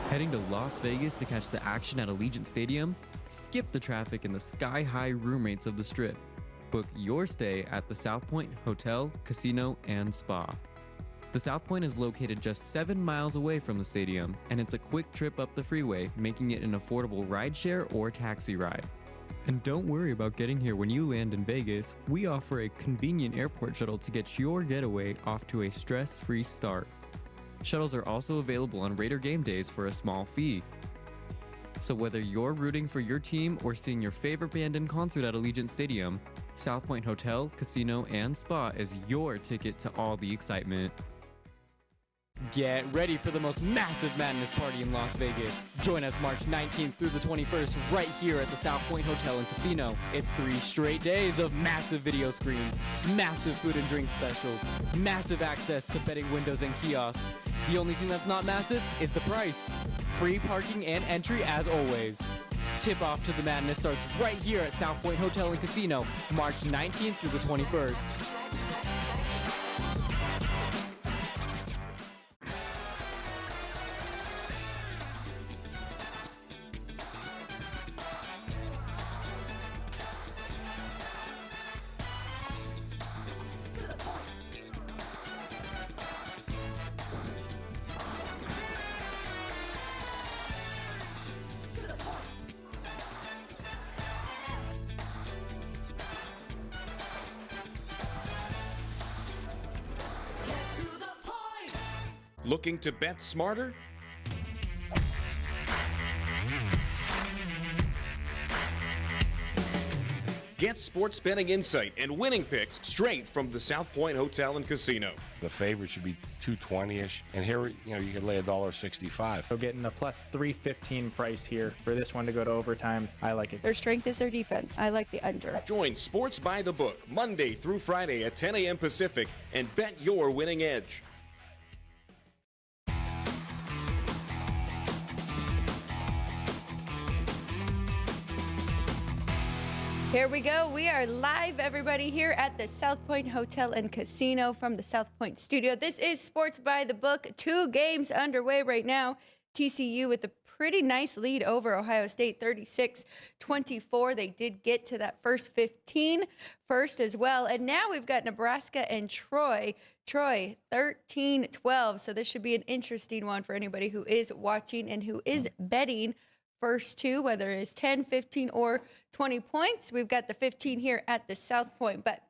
Heading to Las Vegas to catch the action at Allegiant Stadium? Skip the traffic and the sky-high room rates of the Strip. Book your stay at the South Point Hotel, Casino, and Spa. The South Point is located just 7 miles away from the stadium, and it's a quick trip up the freeway, making it an affordable rideshare or taxi ride. And don't worry about getting here when you land in Vegas. We offer a convenient airport shuttle to get your getaway off to a stress-free start. Shuttles are also available on Raider game days for a small fee. So whether you're rooting for your team or seeing your favorite band in concert at Allegiant Stadium, South Point Hotel, Casino, and Spa is your ticket to all the excitement. Get ready for the most massive madness party in Las Vegas. Join us March 19th through the 21st right here at the South Point Hotel and Casino. It's 3 straight days of massive video screens, massive food and drink specials, massive access to betting windows and kiosks. The only thing that's not massive is the price. Free parking and entry as always. Tip-off to the madness starts right here at South Point Hotel and Casino, March 19th through the 21st. Looking to bet smarter? Get sports betting insight and winning picks straight from the South Point Hotel and Casino. The favorite should be 220-ish, and here you could lay $1.65. So getting a plus 315 price here for this one to go to overtime. I like it. Their strength is their defense. I like the under. Join Sports by the Book Monday through Friday at 10 a.m. Pacific and bet your winning edge. Here we go. We are live, everybody, here at the South Point Hotel and Casino from the South Point studio. This is Sports by the Book. 2 games underway right now. TCU with a pretty nice lead over Ohio State, 36-24. They did get to that first 15 first as well. And now we've got Nebraska and Troy. Troy, 13-12. So this should be an interesting one for anybody who is watching and who is betting first 2, whether it is 10, 15, or 20 points. We've got the 15 here at the South Point, but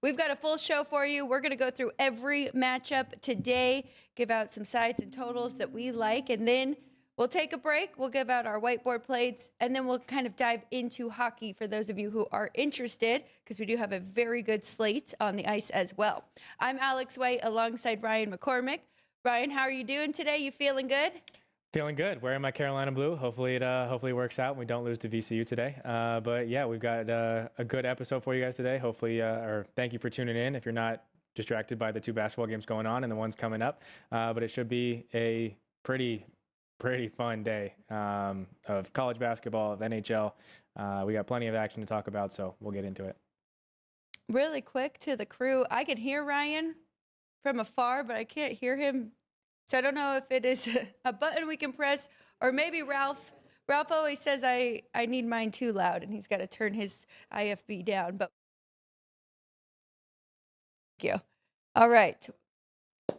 we've got a full show for you. We're going to go through every matchup today, give out some sides and totals that we like, and then we'll take a break. We'll give out our whiteboard plays, and then we'll kind of dive into hockey for those of you who are interested, because we do have a very good slate on the ice as well. I'm Alex White alongside Ryan McCormick. Ryan, how are you doing today? You feeling good? Feeling good. Wearing my Carolina blue. Hopefully it works out and we don't lose to VCU today. But yeah, we've got a good episode for you guys today. Hopefully, or thank you for tuning in if you're not distracted by the 2 basketball games going on and the ones coming up. But it should be a pretty fun day of college basketball, of NHL. We got plenty of action to talk about, so we'll get into it. Really quick to the crew. I can hear Ryan from afar, but I can't hear him. So I don't know if it is a button we can press, or maybe Ralph. Ralph always says I need mine too loud, and he's got to turn his IFB down. But thank you. All right.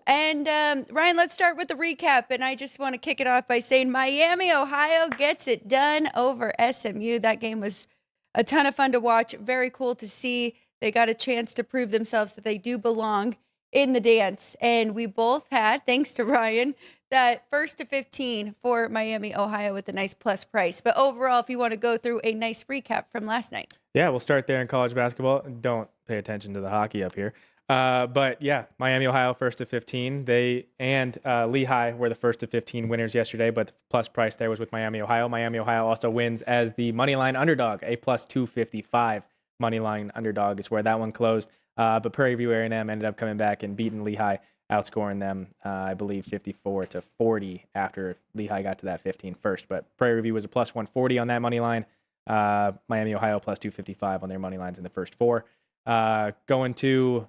And Ryan, let's start with the recap. And I just want to kick it off by saying Miami, Ohio gets it done over SMU. That game was a ton of fun to watch. Very cool to see. They got a chance to prove themselves that they do belong in the dance. And we both had, thanks to Ryan, that first to 15 for Miami, Ohio with a nice plus price. But overall, if you want to go through a nice recap from last night. Yeah, we'll start there in college basketball. Don't pay attention to the hockey up here. But yeah, Miami, Ohio, first to 15. They and Lehigh were the first to 15 winners yesterday, but the plus price there was with Miami, Ohio. Miami, Ohio also wins as the money line underdog, a plus 255 money line underdog is where that one closed. But Prairie View A&M ended up coming back and beating Lehigh, outscoring them, I believe, 54-40 after Lehigh got to that 15 first. But Prairie View was a plus 140 on that money line. Miami, Ohio, plus 255 on their money lines in the first 4. Going to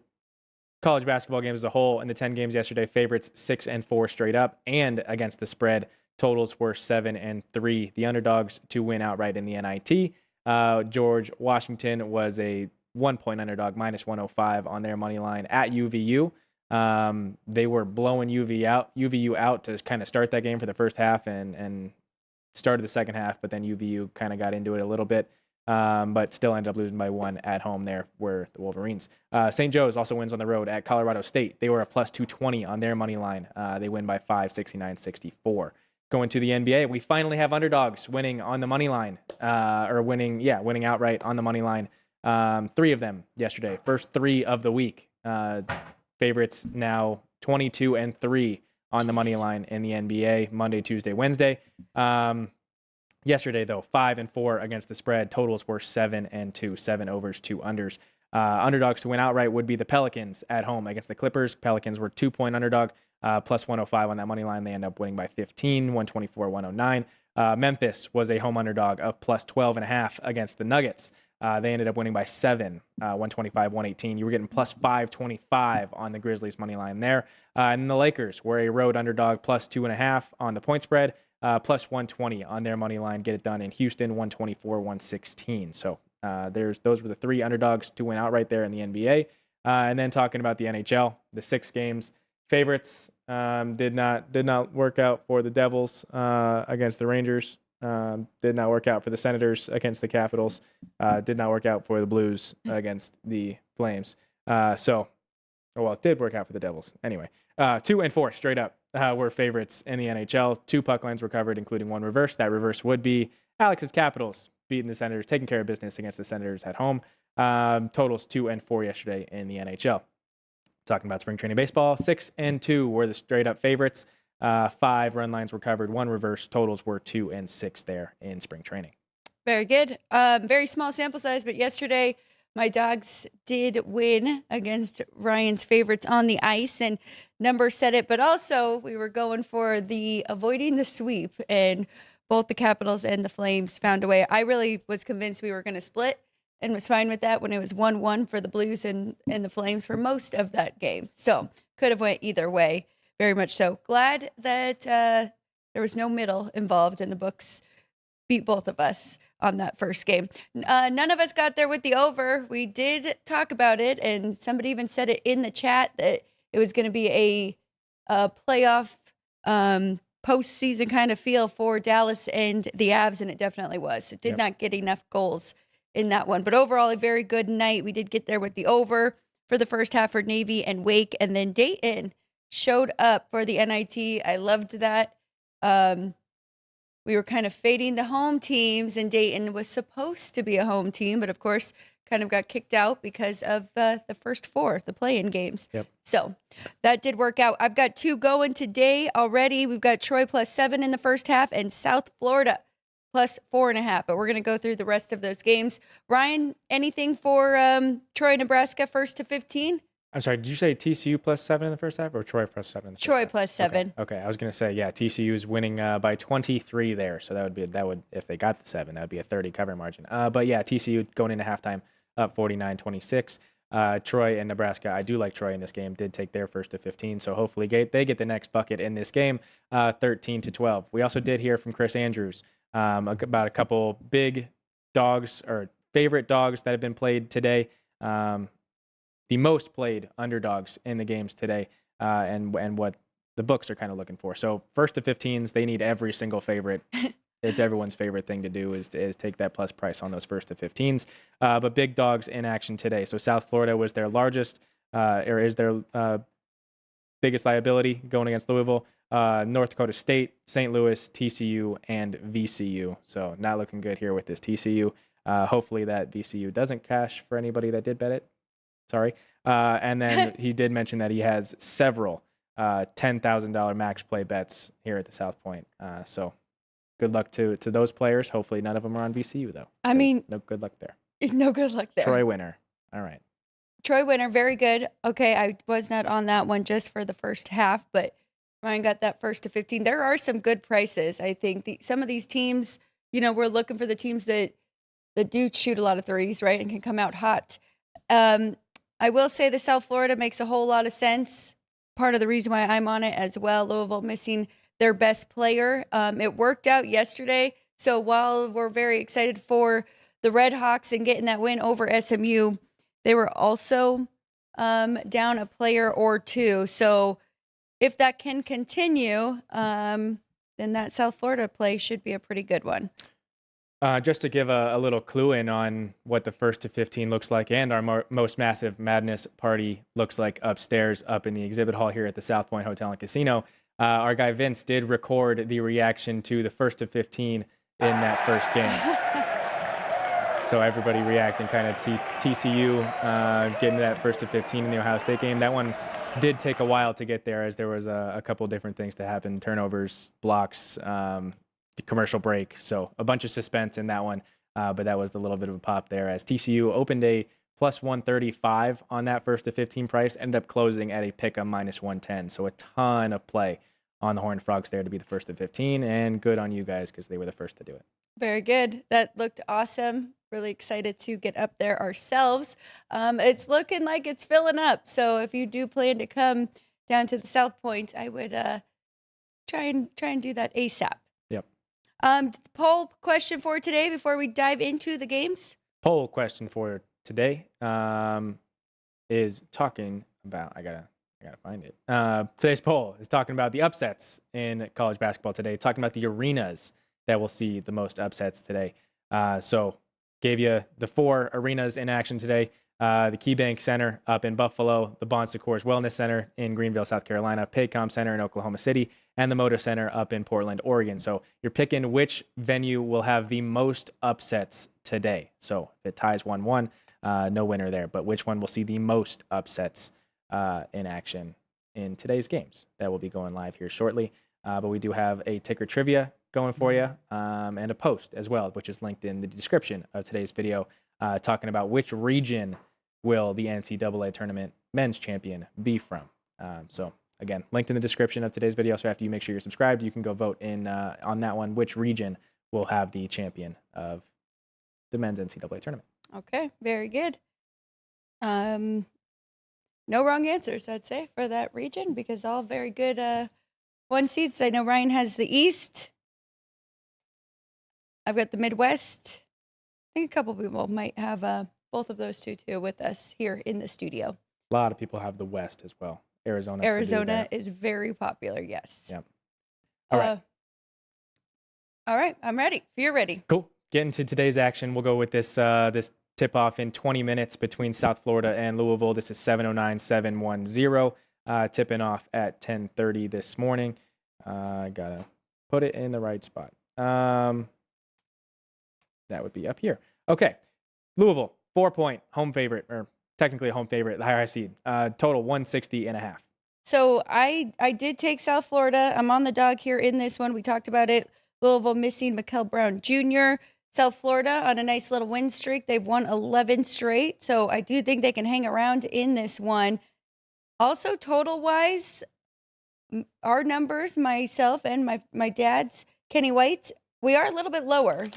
college basketball games as a whole, in the 10 games yesterday, favorites 6 and 4 straight up and against the spread Totals were 7 and 3. The underdogs to win outright in the NIT. George Washington was a 1-point underdog, minus 105 on their money line at UVU. They were blowing UVU out to kind of start that game for the first half and started the second half, but then UVU kind of got into it a little bit, but still ended up losing by 1 at home. There were the Wolverines. St. Joe's also wins on the road at Colorado State. They were a plus 220 on their money line. They win by 5, 69-64. Going to the NBA, we finally have underdogs winning on the money line, winning outright on the money line. 3 of them yesterday. First 3 of the week. Favorites now 22 and 3 on the money line in the NBA, Monday, Tuesday, Wednesday. Yesterday, though, 5 and 4 against the spread. Totals were 7 and 2, 7 overs, 2 unders. Underdogs to win outright would be the Pelicans at home against the Clippers. Pelicans were 2-point underdog, plus 105 on that money line. They end up winning by 15, 124-109. Memphis was a home underdog of plus 12.5 against the Nuggets. They ended up winning by 7, 125-118. You were getting plus 525 on the Grizzlies money line there. And the Lakers were a road underdog, plus 2.5 on the point spread, plus 120 on their money line. Get it done in Houston, 124-116. So those were the 3 underdogs to win outright there in the NBA. And then talking about the NHL, the 6 games. Favorites did not work out for the Devils against the Rangers. Did not work out for the Senators against the Capitals. Did not work out for the Blues against the Flames. It did work out for the Devils. Anyway, 2 and 4 straight up were favorites in the NHL. 2 puck lines were covered, including 1 reverse. That reverse would be Alex's Capitals beating the Senators, taking care of business against the Senators at home. Totals 2 and 4 yesterday in the NHL. Talking about spring training baseball, 6 and 2 were the straight up favorites. 5 run lines were covered, 1 reverse. Totals were 2 and 6 there in spring training. Very good. Very small sample size, but yesterday my dogs did win against Ryan's favorites on the ice, and numbers said it, but also we were going for the avoiding the sweep, and both the Capitals and the Flames found a way. I really was convinced we were going to split and was fine with that when it was 1-1 for the Blues and the Flames for most of that game. So could have went either way. Very much so. Glad that there was no middle involved, and the books beat both of us on that first game. None of us got there with the over. We did talk about it, and somebody even said it in the chat that it was going to be a playoff postseason kind of feel for Dallas and the Avs, and it definitely was. It did not get enough goals in that one. But overall, a very good night. We did get there with the over for the first half for Navy and Wake, and then Dayton showed up for the NIT. I loved that. We were kind of fading the home teams, and Dayton was supposed to be a home team, but of course kind of got kicked out because of the first 4, the play-in games. Yep. So that did work out. I've got 2 going today already. We've got Troy plus 7 in the first half and South Florida plus 4.5, but we're going to go through the rest of those games. Ryan, anything for Troy, Nebraska, 1 to 15? I'm sorry, did you say TCU plus 7 in the first half or Troy plus 7 in the first Troy half? plus 7. Okay. I was going to say, TCU is winning by 23 there. So that would if they got the 7, that would be a 30 cover margin. But yeah, TCU going into halftime up 49-26. Troy and Nebraska, I do like Troy in this game, did take their 1 to 15. So hopefully they get the next bucket in this game, 13-12. We also did hear from Chris Andrews about a couple big dogs or favorite dogs that have been played today. The most played underdogs in the games today, and what the books are kind of looking for. So 1 to 15s, they need every single favorite. It's everyone's favorite thing to do is take that plus price on those 1 to 15s. But big dogs in action today. So South Florida was their largest, or is their biggest liability going against Louisville. North Dakota State, St. Louis, TCU, and VCU. So not looking good here with this TCU. Hopefully that VCU doesn't cash for anybody that did bet it. Sorry. And then he did mention that he has several $10,000 max play bets here at the South Point. So good luck to those players. Hopefully none of them are on VCU, though. I mean, no good luck there. No good luck there. Troy winner. All right. Troy winner, very good. Okay, I was not on that one just for the first half, but Ryan got that 1 to 15. There are some good prices. I think some of these teams, we're looking for the teams that do shoot a lot of threes, right, and can come out hot. I will say the South Florida makes a whole lot of sense. Part of the reason why I'm on it as well. Louisville missing their best player. It worked out yesterday. So while we're very excited for the Red Hawks and getting that win over SMU, they were also down a player or two. So if that can continue, then that South Florida play should be a pretty good one. Just to give a little clue in on what the 1st to 15 looks like and our most massive madness party looks like upstairs up in the exhibit hall here at the South Point Hotel and Casino, our guy Vince did record the reaction to the 1st to 15 in that first game. So everybody reacting kind of TCU getting that 1st to 15 in the Ohio State game. That one did take a while to get there as there was a couple different things to happen, turnovers, blocks, the commercial break. So a bunch of suspense in that one, but that was a little bit of a pop there as TCU opened a plus 135 on that 1st to 15 price, ended up closing at a pick-em minus 110. So a ton of play on the Horned Frogs there to be the 1st to 15, and good on you guys because they were the first to do it. Very good. That looked awesome. Really excited to get up there ourselves. It's looking like it's filling up. So if you do plan to come down to the South Point, I would try and do that ASAP. Yep. Poll question for today before we dive into the games. Poll question for today is talking about. I gotta find it. Today's poll is talking about the upsets in college basketball today. Talking about the arenas that will see the most upsets today. So gave you the 4 arenas in action today. The KeyBank Center up in Buffalo, the Bon Secours Wellness Center in Greenville, South Carolina, Paycom Center in Oklahoma City, and the Moda Center up in Portland, Oregon. So you're picking which venue will have the most upsets today. So if it ties 1-1, no winner there. But which one will see the most upsets in action in today's games? That will be going live here shortly. But we do have a ticker trivia going for you and a post as well, which is linked in the description of today's video, talking about which region will the NCAA tournament men's champion be from. So again, linked in the description of today's video. So after you make sure you're subscribed, you can go vote in on that one, which region will have the champion of the men's NCAA tournament. Okay, very good. No wrong answers, I'd say, for that region because all very good one seeds. I know Ryan has the East. I've got the Midwest. I think a couple people might have both of those two with us here in the studio. A lot of people have the West as well. Arizona is very popular, yes. Yep. All right. All right, I'm ready. If you're ready. Cool. Get into today's action. We'll go with this this tip-off in 20 minutes between South Florida and Louisville. This is 709-710, tipping off at 10:30 this morning. I gotta put it in the right spot. That would be up here. Okay. Louisville, 4-point home favorite, or technically a home favorite, the higher seed. Total 160.5. So I did take South Florida. I'm on the dog here in this one. We talked about it. Louisville missing Mikel Brown Jr. South Florida on a nice little win streak. They've won 11 straight. So I do think they can hang around in this one. Also, total-wise, our numbers, myself and my dad's, Kenny White, we are a little bit lower.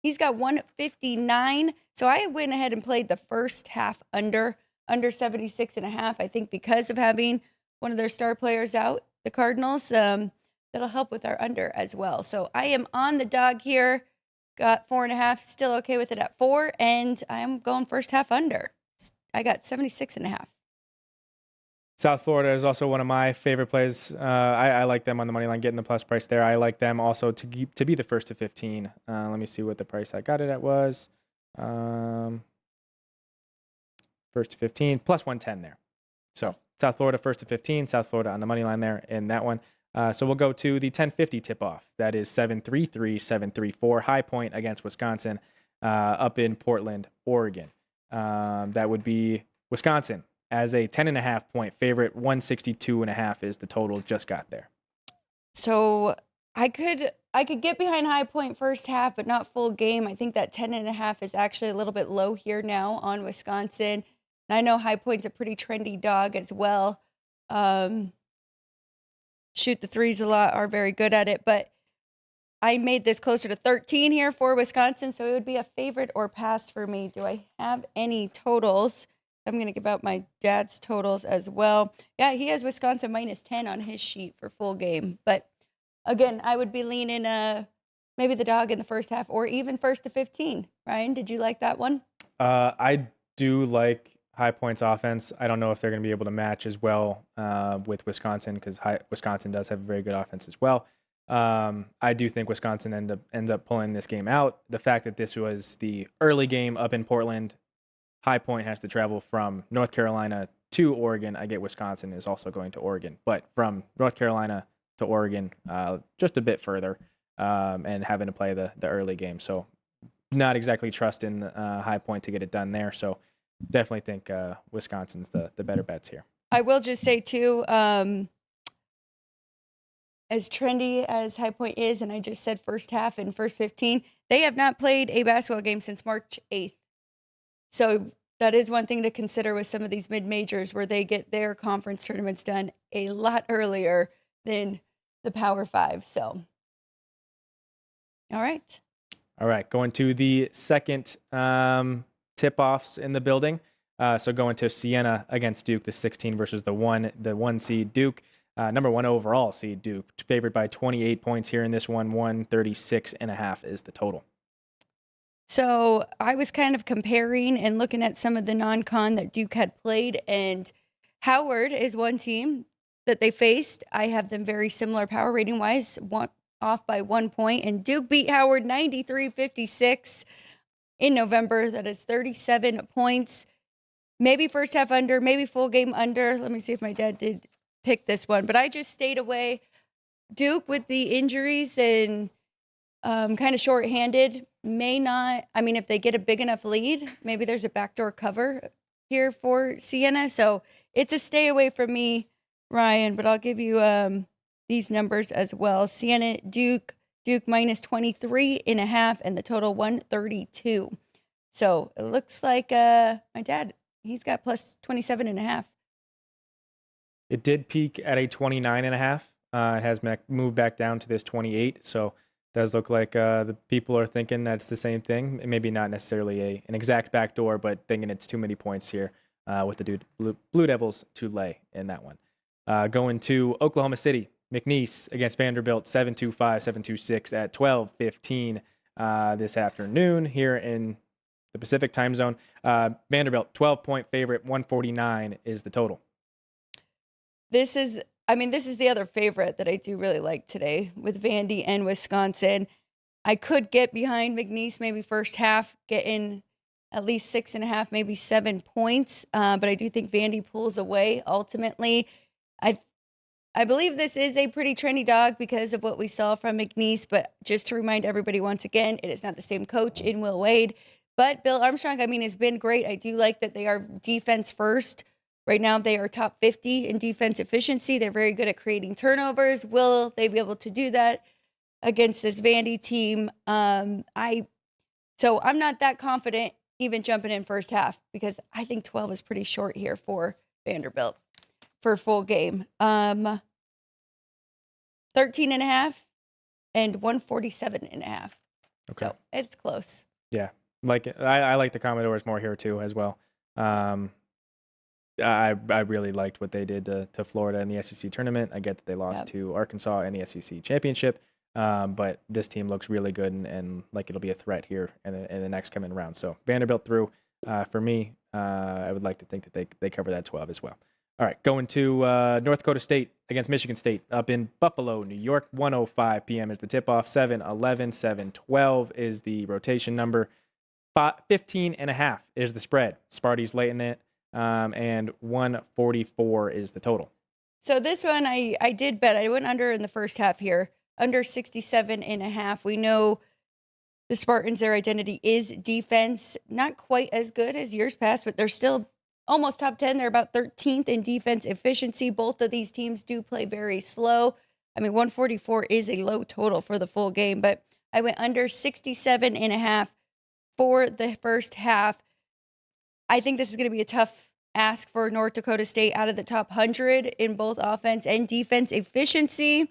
He's got 159. So I went ahead and played the first half under 76.5. I think because of having one of their star players out, the Cardinals, that'll help with our under as well. So I am on the dog here. Got 4.5. Still okay with it at 4. And I'm going first half under. I got 76.5. South Florida is also one of my favorite plays. I like them on the money line, getting the plus price there. I like them also to be the 1st to 15. Let me see what the price I got it at was. 1st to 15, plus 110 there. So South Florida 1st to 15, South Florida on the money line there in that one. So we'll go to the 1050 tip-off. That is 733-734, High Point against Wisconsin up in Portland, Oregon. That would be Wisconsin as a 10.5 point favorite. 162.5 is the total. Just got there. So I could get behind High Point first half, but not full game. I think that 10.5 is actually a little bit low here now on Wisconsin. And I know High Point's a pretty trendy dog as well. Shoot the threes a lot, are very good at it, but I made this closer to 13 here for Wisconsin, so it would be a favorite or pass for me. Do I have any totals? I'm going to give out my dad's totals as well. Yeah, he has Wisconsin minus 10 on his sheet for full game, but again, I would be leaning maybe the dog in the first half or even first to 15. Ryan, did you like that one? I do like High Point's offense. I don't know if they're going to be able to match as well with Wisconsin because Wisconsin does have a very good offense as well. I do think Wisconsin ends up pulling this game out. The fact that this was the early game up in Portland, High Point has to travel from North Carolina to Oregon. I get Wisconsin is also going to Oregon, but from North Carolina to Oregon, just a bit further, and having to play the early game. So not exactly trusting High Point to get it done there. So definitely think Wisconsin's the better bets here. I will just say too, as trendy as High Point is, and I just said first half and first 15, they have not played a basketball game since March 8th. So that is one thing to consider with some of these mid-majors where they get their conference tournaments done a lot earlier than the Power Five. So, all right. All right, going to the second tip-offs in the building. So going to Siena against Duke, the 16 versus the one seed Duke. Number 1 overall seed Duke, favored by 28 points here in this one. 136.5 is the total. So I was kind of comparing and looking at some of the non-con that Duke had played, and Howard is one team that they faced. I have them very similar power rating-wise, off by 1 point, and Duke beat Howard 93-56 in November. That is 37 points. Maybe first half under, maybe full game under. Let me see if my dad did pick this one, but I just stayed away. Duke with the injuries and kind of shorthanded may not. I mean, if they get a big enough lead, maybe there's a backdoor cover here for Siena. So it's a stay away from me, Ryan, but I'll give you these numbers as well. Siena, Duke minus 23.5 and the total 132. So it looks like my dad, he's got plus 27.5. It did peak at a 29.5. It has moved back down to this 28. So it does look like the people are thinking that's the same thing. Maybe not necessarily an exact backdoor, but thinking it's too many points here with the Blue Devils to lay in that one. Going to Oklahoma City, McNeese against Vanderbilt, 725, 726 at 12:15 this afternoon here in the Pacific time zone. Vanderbilt, 12-point favorite, 149 is the total. This is the other favorite that I do really like today with Vandy and Wisconsin. I could get behind McNeese maybe first half, getting at least 6.5, maybe 7 points. But I do think Vandy pulls away ultimately. I believe this is a pretty trendy dog because of what we saw from McNeese. But just to remind everybody once again, it is not the same coach in Will Wade. But Bill Armstrong, has been great. I do like that they are defense first. Right now, they are top 50 in defense efficiency. They're very good at creating turnovers. Will they be able to do that against this Vandy team? So I'm not that confident even jumping in first half because I think 12 is pretty short here for Vanderbilt for full game. 13.5 and 147.5. Okay. So it's close. Yeah. I like the Commodores more here too as well. I really liked what they did to Florida in the SEC tournament. I get that they lost to Arkansas in the SEC championship, but this team looks really good and like it'll be a threat here in the next coming round. So Vanderbilt through. For me, I would like to think that they cover that 12 as well. All right, going to North Dakota State against Michigan State up in Buffalo, New York. 1:05 p.m. is the tip-off. 7-11, 7-12 is the rotation number. 15.5 is the spread. Sparty's late in it. And 144 is the total. So this one I did bet. I went under in the first half here, under 67.5. We know the Spartans, their identity is defense. Not quite as good as years past, but they're still almost top 10. They're about 13th in defense efficiency. Both of these teams do play very slow. 144 is a low total for the full game, but I went under 67.5 for the first half. I think this is going to be a tough ask for North Dakota State out of the top 100 in both offense and defense efficiency.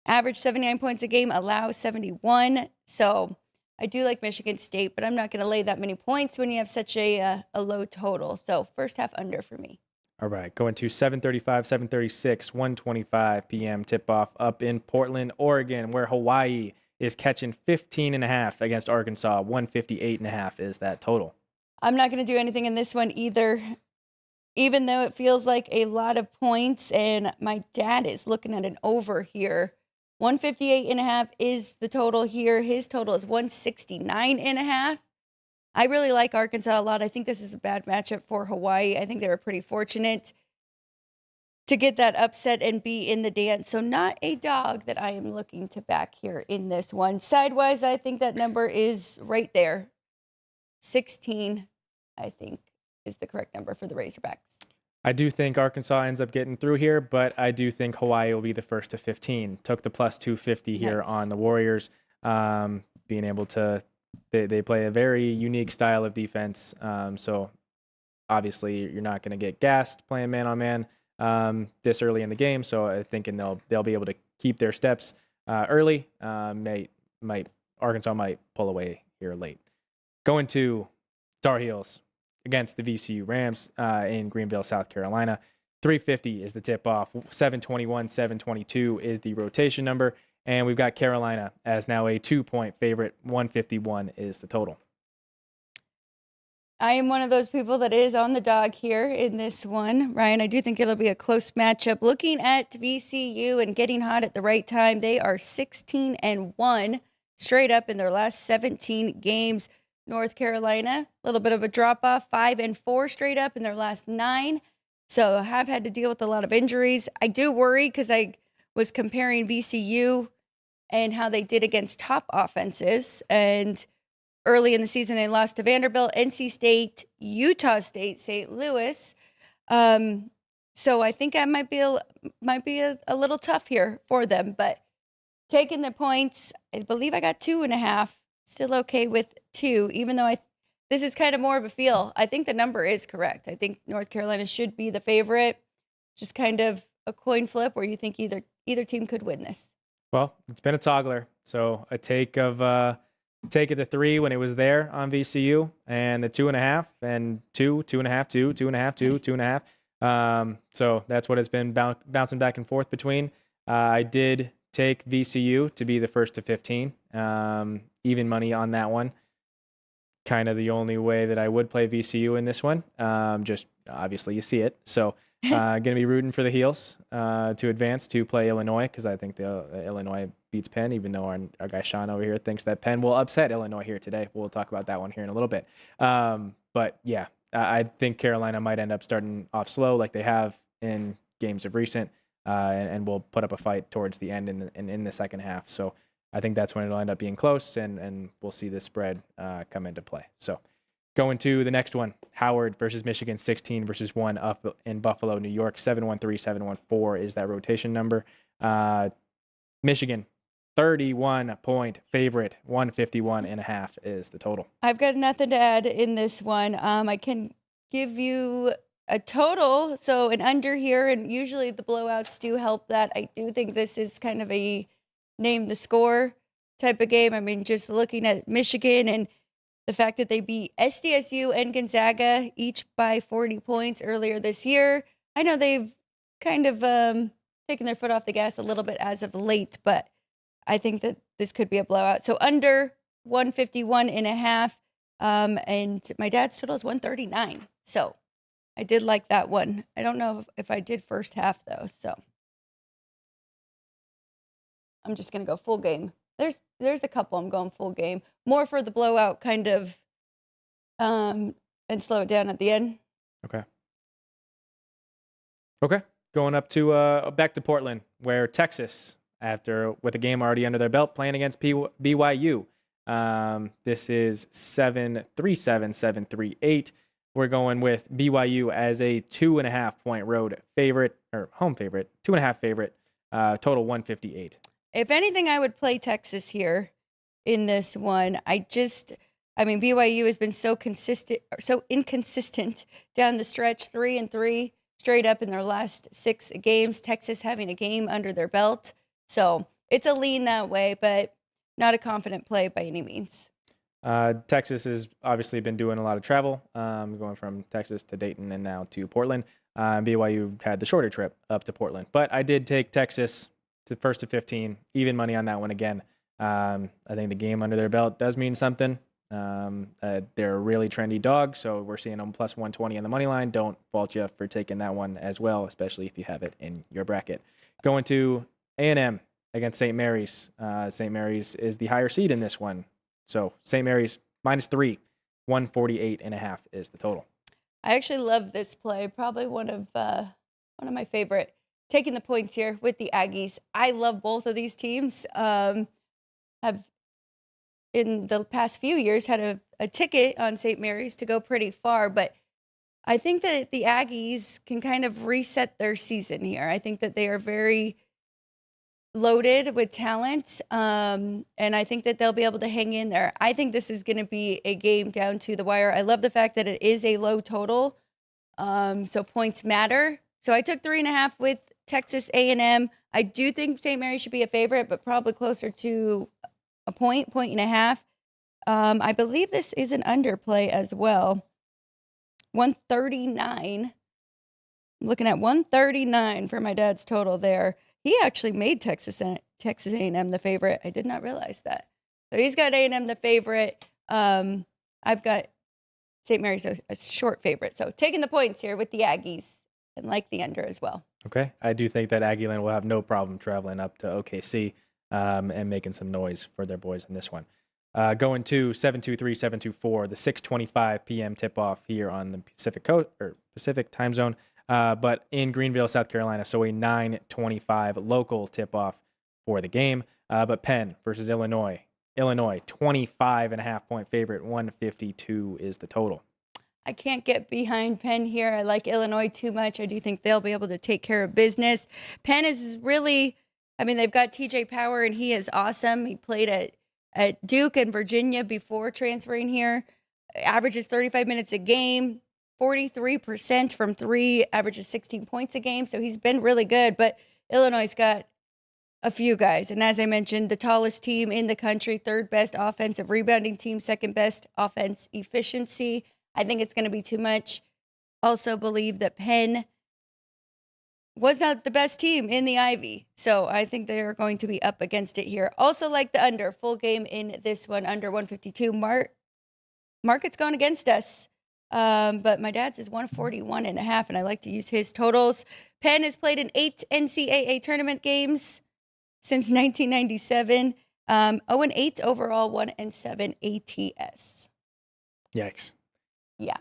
Average 79 points a game, allow 71. So I do like Michigan State, but I'm not going to lay that many points when you have such a low total. So first half under for me. All right, going to 7:35, 7:36, 1:25 p.m. tip-off up in Portland, Oregon, where Hawaii is catching 15.5 against Arkansas. 158.5 is that total. I'm not going to do anything in this one either, even though it feels like a lot of points, and my dad is looking at an over here. 158.5 is the total here. His total is 169.5. I really like Arkansas a lot. I think this is a bad matchup for Hawaii. I think they were pretty fortunate to get that upset and be in the dance. So not a dog that I am looking to back here in this one. Sidewise, I think that number is right there. 16, I think, is the correct number for the Razorbacks. I do think Arkansas ends up getting through here, but I do think Hawaii will be the first to 15. Took the plus 250 here Nice. on the Warriors, being able to they play a very unique style of defense. So obviously you're not going to get gassed playing man on man this early in the game. So I think they'll be able to keep their steps early. Arkansas might pull away here late. Going to Tar Heels against the VCU Rams in Greenville, South Carolina. 350 is the tip-off. 721, 722 is the rotation number. And we've got Carolina as now a 2-point favorite. 151 is the total. I am one of those people that is on the dog here in this one. Ryan, I do think it'll be a close matchup. Looking at VCU and getting hot at the right time, they are 16-1 straight up in their last 17 games. North Carolina, a little bit of a drop-off, 5-4 straight up in their last 9. So have had to deal with a lot of injuries. I do worry because I was comparing VCU and how they did against top offenses. And early in the season, they lost to Vanderbilt, NC State, Utah State, St. Louis. So I think I might be a little tough here for them. But taking the points, I believe I got 2.5. Still okay with 2, even though this is kind of more of a feel. I think the number is correct. I think North Carolina should be the favorite. Just kind of a coin flip where you think either team could win this. Well, it's been a toggler. So a take of the 3 when it was there on VCU, and the 2.5, and 2, 2.5, 2, 2.5, 2, 2.5. So that's what it's been bouncing back and forth between. I did take VCU to be the first to 15. Even money on that one. Kind of the only way that I would play VCU in this one. Just obviously you see it. So going to be rooting for the Heels to advance to play Illinois, because I think the Illinois beats Penn, even though our guy Sean over here thinks that Penn will upset Illinois here today. We'll talk about that one here in a little bit. But yeah, I think Carolina might end up starting off slow like they have in games of recent, and will put up a fight towards the end in the second half. So I think that's when it'll end up being close, and we'll see the spread come into play. So going to the next one, Howard versus Michigan, 16-1 up in Buffalo, New York. 713, 714 is that rotation number. Michigan, 31-point favorite. 151.5 is the total. I've got nothing to add in this one. I can give you a total, so an under here, and usually the blowouts do help that. I do think this is kind of a name the score type of game. I mean, just looking at Michigan and the fact that they beat SDSU and Gonzaga each by 40 points earlier this year. I know they've kind of taken their foot off the gas a little bit as of late, but I think that this could be a blowout. So under 151.5, and my dad's total is 139. So I did like that one. I don't know if I did first half though, so I'm just going to go full game. There's a couple I'm going full game. More for the blowout kind of, and slow it down at the end. Okay. Going up to back to Portland, where Texas, with a game already under their belt, playing against BYU. This is 7-3-7, 7-3-8. We're going with BYU as a 2.5-point road favorite, or home favorite, 2.5 favorite, total 158. If anything, I would play Texas here in this one. BYU has been so inconsistent down the stretch, 3-3 straight up in their last 6 games. Texas having a game under their belt. So it's a lean that way, but not a confident play by any means. Texas has obviously been doing a lot of travel, going from Texas to Dayton and now to Portland. BYU had the shorter trip up to Portland. But I did take Texas to first to 15, even money on that one again. I think the game under their belt does mean something. They're a really trendy dog, so we're seeing them plus 120 on the money line. Don't fault you for taking that one as well, especially if you have it in your bracket. Going to A&M against St. Mary's. St. Mary's is the higher seed in this one. So St. Mary's -3, 148.5 is the total. I actually love this play. Probably one of my favorite. Taking the points here with the Aggies. I love both of these teams. Have in the past few years had a ticket on St. Mary's to go pretty far, but I think that the Aggies can kind of reset their season here. I think that they are very loaded with talent, and I think that they'll be able to hang in there. I think this is going to be a game down to the wire. I love the fact that it is a low total, so points matter. So I took 3.5 with Texas A&M. I do think St. Mary's should be a favorite, but probably closer to a point and a half. I believe this is an underplay as well. 139. I'm looking at 139 for my dad's total there. He actually made Texas A&M the favorite. I did not realize that. So he's got A&M the favorite. I've got St. Mary's a short favorite. So taking the points here with the Aggies and like the under as well. Okay. I do think that Aggieland will have no problem traveling up to OKC and making some noise for their boys in this one. Going to 723, 724, the 6:25 p.m. tip-off here on the Pacific Coast or Pacific time zone, but in Greenville, South Carolina. So a 9:25 local tip-off for the game. But Penn versus Illinois. Illinois, 25.5-point favorite, 152 is the total. I can't get behind Penn here. I like Illinois too much. I do think they'll be able to take care of business. Penn is really, I mean, they've got TJ Power, and he is awesome. He played at Duke and Virginia before transferring here. Averages 35 minutes a game, 43% from three, averages 16 points a game. So he's been really good. But Illinois' got a few guys. And as I mentioned, the tallest team in the country, third best offensive rebounding team, second best offense efficiency. I think it's going to be too much. Also believe that Penn was not the best team in the Ivy. So I think they're going to be up against it here. Also like the under, full game in this one, under 152. Market's going against us. But my dad's is 141.5, and I like to use his totals. Penn has played in 8 NCAA tournament games since 1997. 0-8 overall, 1-7 ATS. Yikes. Yeah.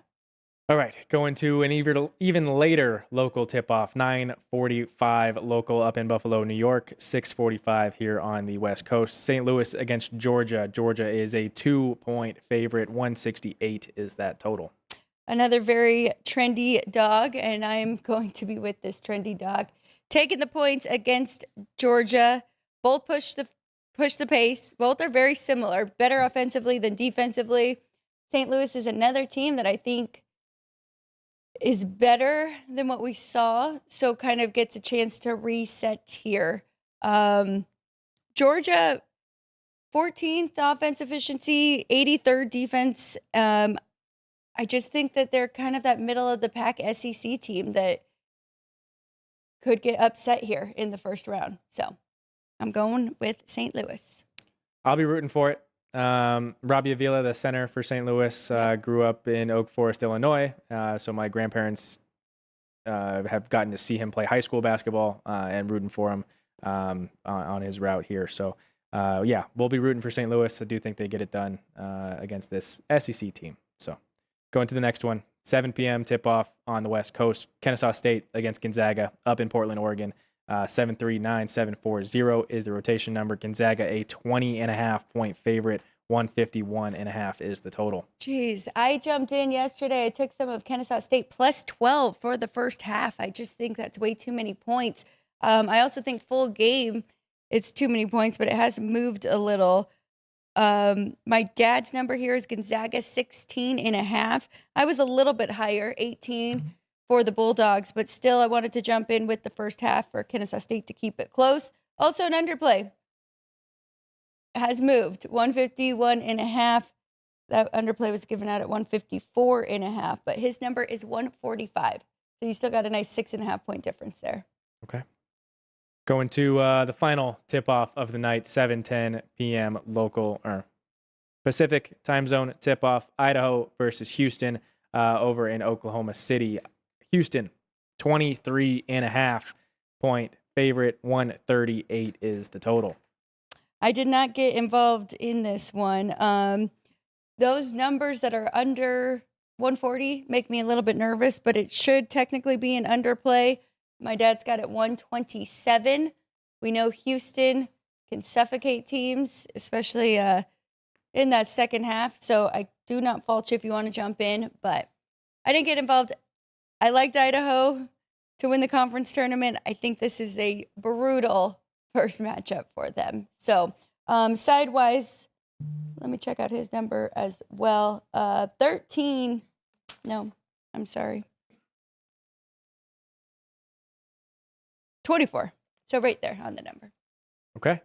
All right, going to an even later local tip-off, 9:45 local up in Buffalo, New York, 6:45 here on the West Coast. St. Louis against Georgia. Georgia is a 2-point favorite, 168 is that total. Another very trendy dog, and I'm going to be with this trendy dog. Taking the points against Georgia. Both push the pace. Both are very similar, better offensively than defensively. St. Louis is another team that I think is better than what we saw, so kind of gets a chance to reset here. Georgia, 14th offense efficiency, 83rd defense. I just think that they're kind of that middle of the pack SEC team that could get upset here in the first round. So I'm going with St. Louis. I'll be rooting for it. Robbie Avila, the center for St. Louis, grew up in Oak Forest, Illinois. So my grandparents have gotten to see him play high school basketball and rooting for him on his route here. So, yeah, we'll be rooting for St. Louis. I do think they get it done against this SEC team. So going to the next one, 7 p.m. tip-off on the West Coast. Kennesaw State against Gonzaga up in Portland, Oregon. 739-740 is the rotation number. Gonzaga, a 20.5-point favorite. 151.5 is the total. Jeez, I jumped in yesterday. I took some of Kennesaw State plus 12 for the first half. I just think that's way too many points. I also think full game, it's too many points, but it has moved a little. My dad's number here is Gonzaga, 16.5. I was a little bit higher, 18 for the Bulldogs, but still I wanted to jump in with the first half for Kennesaw State to keep it close. Also an underplay has moved, 151.5. That underplay was given out at 154.5, but his number is 145. So you still got a nice 6.5 point difference there. Okay. Going to the final tip-off of the night, 7:10 p.m. local or Pacific time zone tip-off. Idaho versus Houston over in Oklahoma City. Houston, 23.5 point favorite. 138 is the total. I did not get involved in this one. Those numbers that are under 140 make me a little bit nervous, but it should technically be an underplay. My dad's got it 127. We know Houston can suffocate teams, especially in that second half. So I do not fault you if you want to jump in, but I didn't get involved. I liked Idaho to win the conference tournament. I think this is a brutal first matchup for them. So sidewise, let me check out his number as well. 13. No, I'm sorry. 24. So right there on the number. Okay.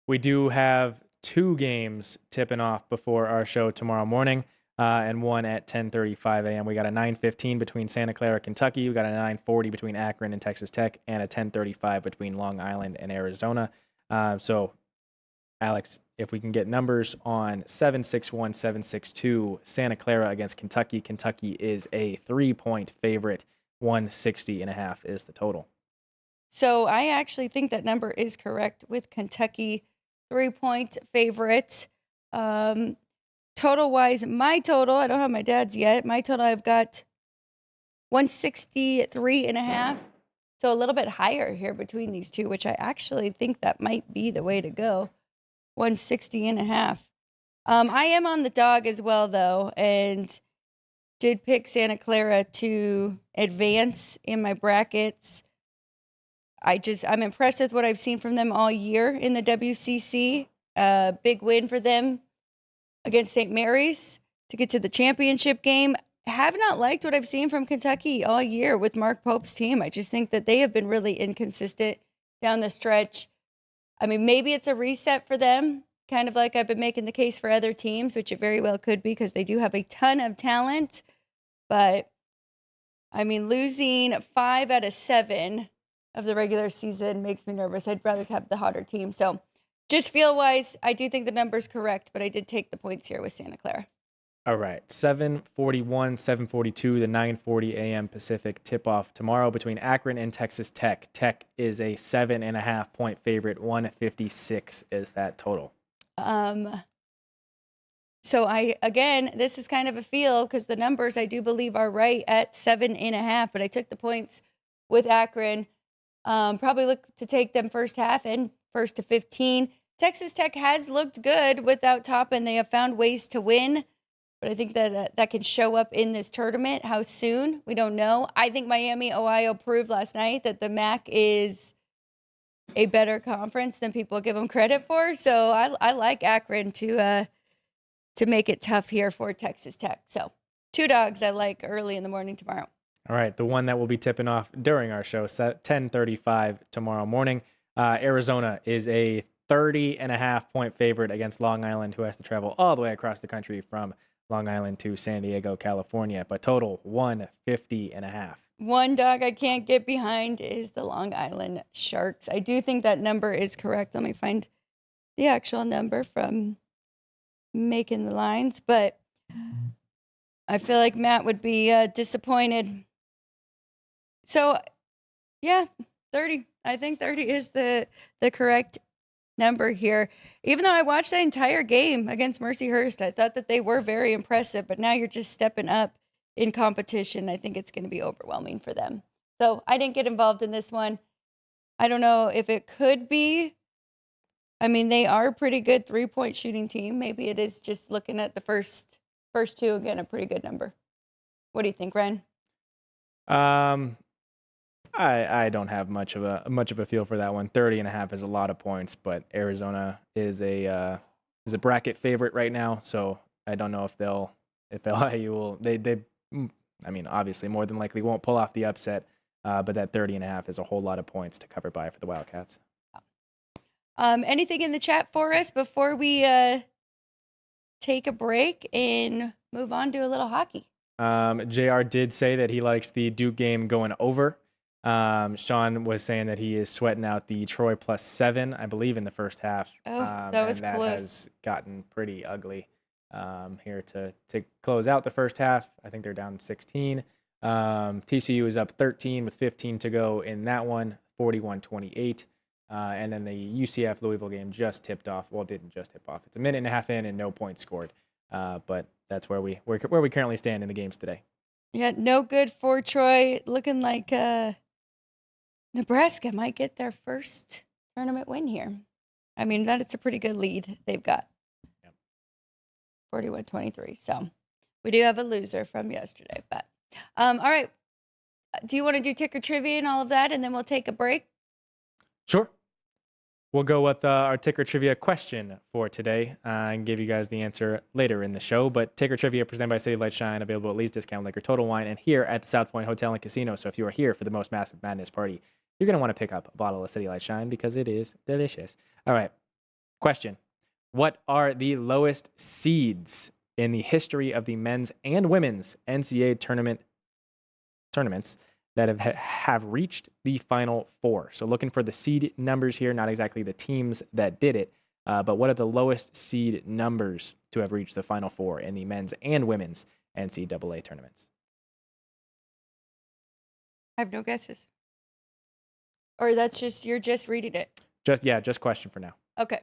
We do have 2 games tipping off before our show tomorrow morning, and one at 10:35 a.m. We got a 9:15 between Santa Clara, Kentucky. We got a 9:40 between Akron and Texas Tech, and a 10:35 between Long Island and Arizona. So, Alex, if we can get numbers on 761, 762, Santa Clara against Kentucky. Kentucky is a 3-point favorite. 160.5 is the total. So I actually think that number is correct with Kentucky 3-point favorite. Total wise, my total, I don't have my dad's yet. My total, I've got 163.5. So a little bit higher here between these two, which I actually think that might be the way to go. 160.5. I am on the dog as well, though, and did pick Santa Clara to advance in my brackets. I'm impressed with what I've seen from them all year in the WCC. Big win for them against St. Mary's to get to the championship game. Have not liked what I've seen from Kentucky all year with Mark Pope's team. I just think that they have been really inconsistent down the stretch. I mean, maybe it's a reset for them, kind of like I've been making the case for other teams, which it very well could be because they do have a ton of talent. But, I mean, losing 5 out of 7 of the regular season makes me nervous. I'd rather have the hotter team. So just feel-wise, I do think the number's correct, but I did take the points here with Santa Clara. All right, 7:41, 7:42, the 9:40 a.m. Pacific tip-off tomorrow between Akron and Texas Tech. Tech is a 7.5 point favorite. 156 is that total. So this is kind of a feel because the numbers I do believe are right at 7.5, but I took the points with Akron. Probably look to take them first half and first to 15. Texas Tech has looked good without Toppin. They have found ways to win. But I think that that can show up in this tournament. How soon? We don't know. I think Miami, Ohio proved last night that the MAC is a better conference than people give them credit for. So I like Akron to make it tough here for Texas Tech. So 2 dogs I like early in the morning tomorrow. All right, the one that will be tipping off during our show, 10:35 tomorrow morning. Arizona is a 30.5 point favorite against Long Island, who has to travel all the way across the country from Long Island to San Diego, California, but total 150.5. One dog I can't get behind is the Long Island Sharks. I do think that number is correct. Let me find the actual number from making the lines, but I feel like Matt would be disappointed. So, yeah, 30. I think 30 is the correct number here. Even though I watched the entire game against Mercyhurst, I thought that they were very impressive, but now you're just stepping up in competition. I think it's going to be overwhelming for them. So I didn't get involved in this one. I don't know if it could be. I mean, they are a pretty good 3-point shooting team. Maybe it is just looking at the first 2, again, a pretty good number. What do you think, Ryan? I don't have much of a feel for that one. 30.5 is a lot of points, but Arizona is a bracket favorite right now, so I don't know if LIU will. I mean, obviously, more than likely won't pull off the upset, but that 30.5 is a whole lot of points to cover by for the Wildcats. Anything in the chat for us before we take a break and move on to a little hockey? JR did say that he likes the Duke game going over. Sean was saying that he is sweating out the Troy +7, I believe, in the first half. Oh, that was and that close. has gotten pretty ugly here to close out the first half. I think they're down 16. TCU is up 13 with 15 to go in that one, 41-28. And then the UCF Louisville game just tipped off. Well, it didn't just tip off. It's a minute and a half in and no points scored. But that's where we currently stand in the games today. Yeah, no good for Troy. Looking like Nebraska might get their first tournament win here. I mean, it's a pretty good lead they've got. Yep. 41-23. So we do have a loser from yesterday. But all right. Do you want to do ticker trivia and all of that, and then we'll take a break? Sure. We'll go with our ticker trivia question for today and give you guys the answer later in the show. But ticker trivia presented by City Light Shine, available at Lee's Discount Liquor, Total Wine, and here at the South Point Hotel and Casino. So if you are here for the most massive madness party, you're going to want to pick up a bottle of City Light Shine because it is delicious. All right. Question. What are the lowest seeds in the history of the men's and women's NCAA tournaments that have reached the Final Four? So looking for the seed numbers here, not exactly the teams that did it, but what are the lowest seed numbers to have reached the Final Four in the men's and women's NCAA tournaments? I have no guesses. Or you're just reading it. Just question for now. Okay.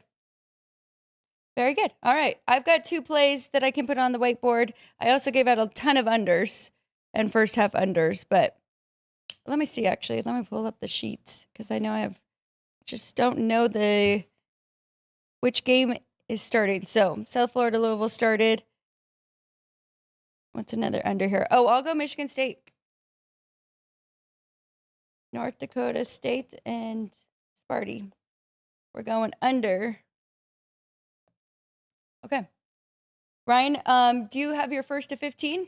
Very good. All right. I've got 2 plays that I can put on the whiteboard. I also gave out a ton of unders and first half unders, but let me see, actually. Let me pull up the sheets because I know just don't know which game is starting. So South Florida, Louisville started. What's another under here? Oh, I'll go Michigan State. North Dakota State and Sparty. We're going under. Okay. Ryan, do you have your 1 to 15?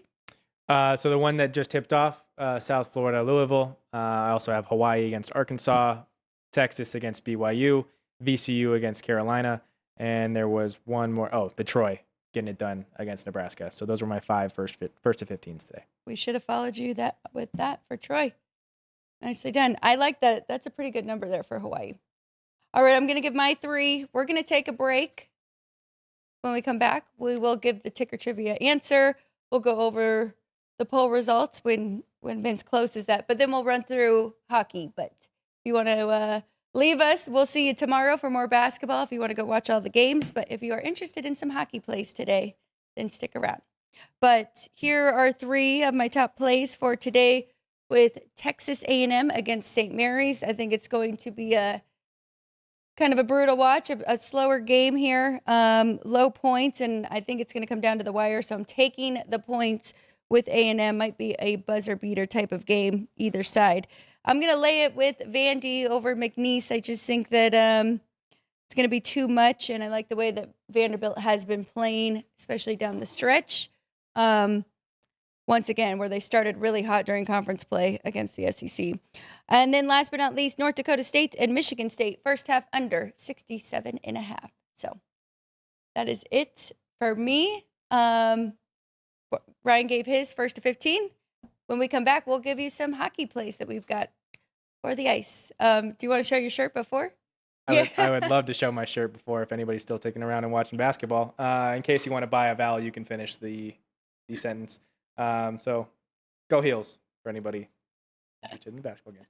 So the one that just tipped off, South Florida, Louisville. I also have Hawaii against Arkansas, Texas against BYU, VCU against Carolina, and there was one more. Oh, the Troy getting it done against Nebraska. So those were my 5 first to 15s today. We should have followed you with that for Troy. Nicely done. I like that. That's a pretty good number there for Hawaii. All right, I'm going to give my 3. We're going to take a break. When we come back, we will give the ticker trivia answer. We'll go over the poll results when Vince closes that. But then we'll run through hockey. But if you want to leave us, we'll see you tomorrow for more basketball if you want to go watch all the games. But if you are interested in some hockey plays today, then stick around. But here are 3 of my top plays for today with Texas A&M against St. Mary's. I think it's going to be a kind of a brutal watch, a slower game here, low points, and I think it's going to come down to the wire. So I'm taking the points with A&M. Might be a buzzer beater type of game, either side. I'm going to lay it with Vandy over McNeese. I just think that it's going to be too much, and I like the way that Vanderbilt has been playing, especially down the stretch. Once again, where they started really hot during conference play against the SEC. And then last but not least, North Dakota State and Michigan State, first half under 67.5. So that is it for me. Ryan gave his 1 to 15. When we come back, we'll give you some hockey plays that we've got for the ice. Do you want to show your shirt before? I would love to show my shirt before if anybody's still sticking around and watching basketball. In case you want to buy a vowel, you can finish the sentence. So go Heels for anybody interested in the basketball games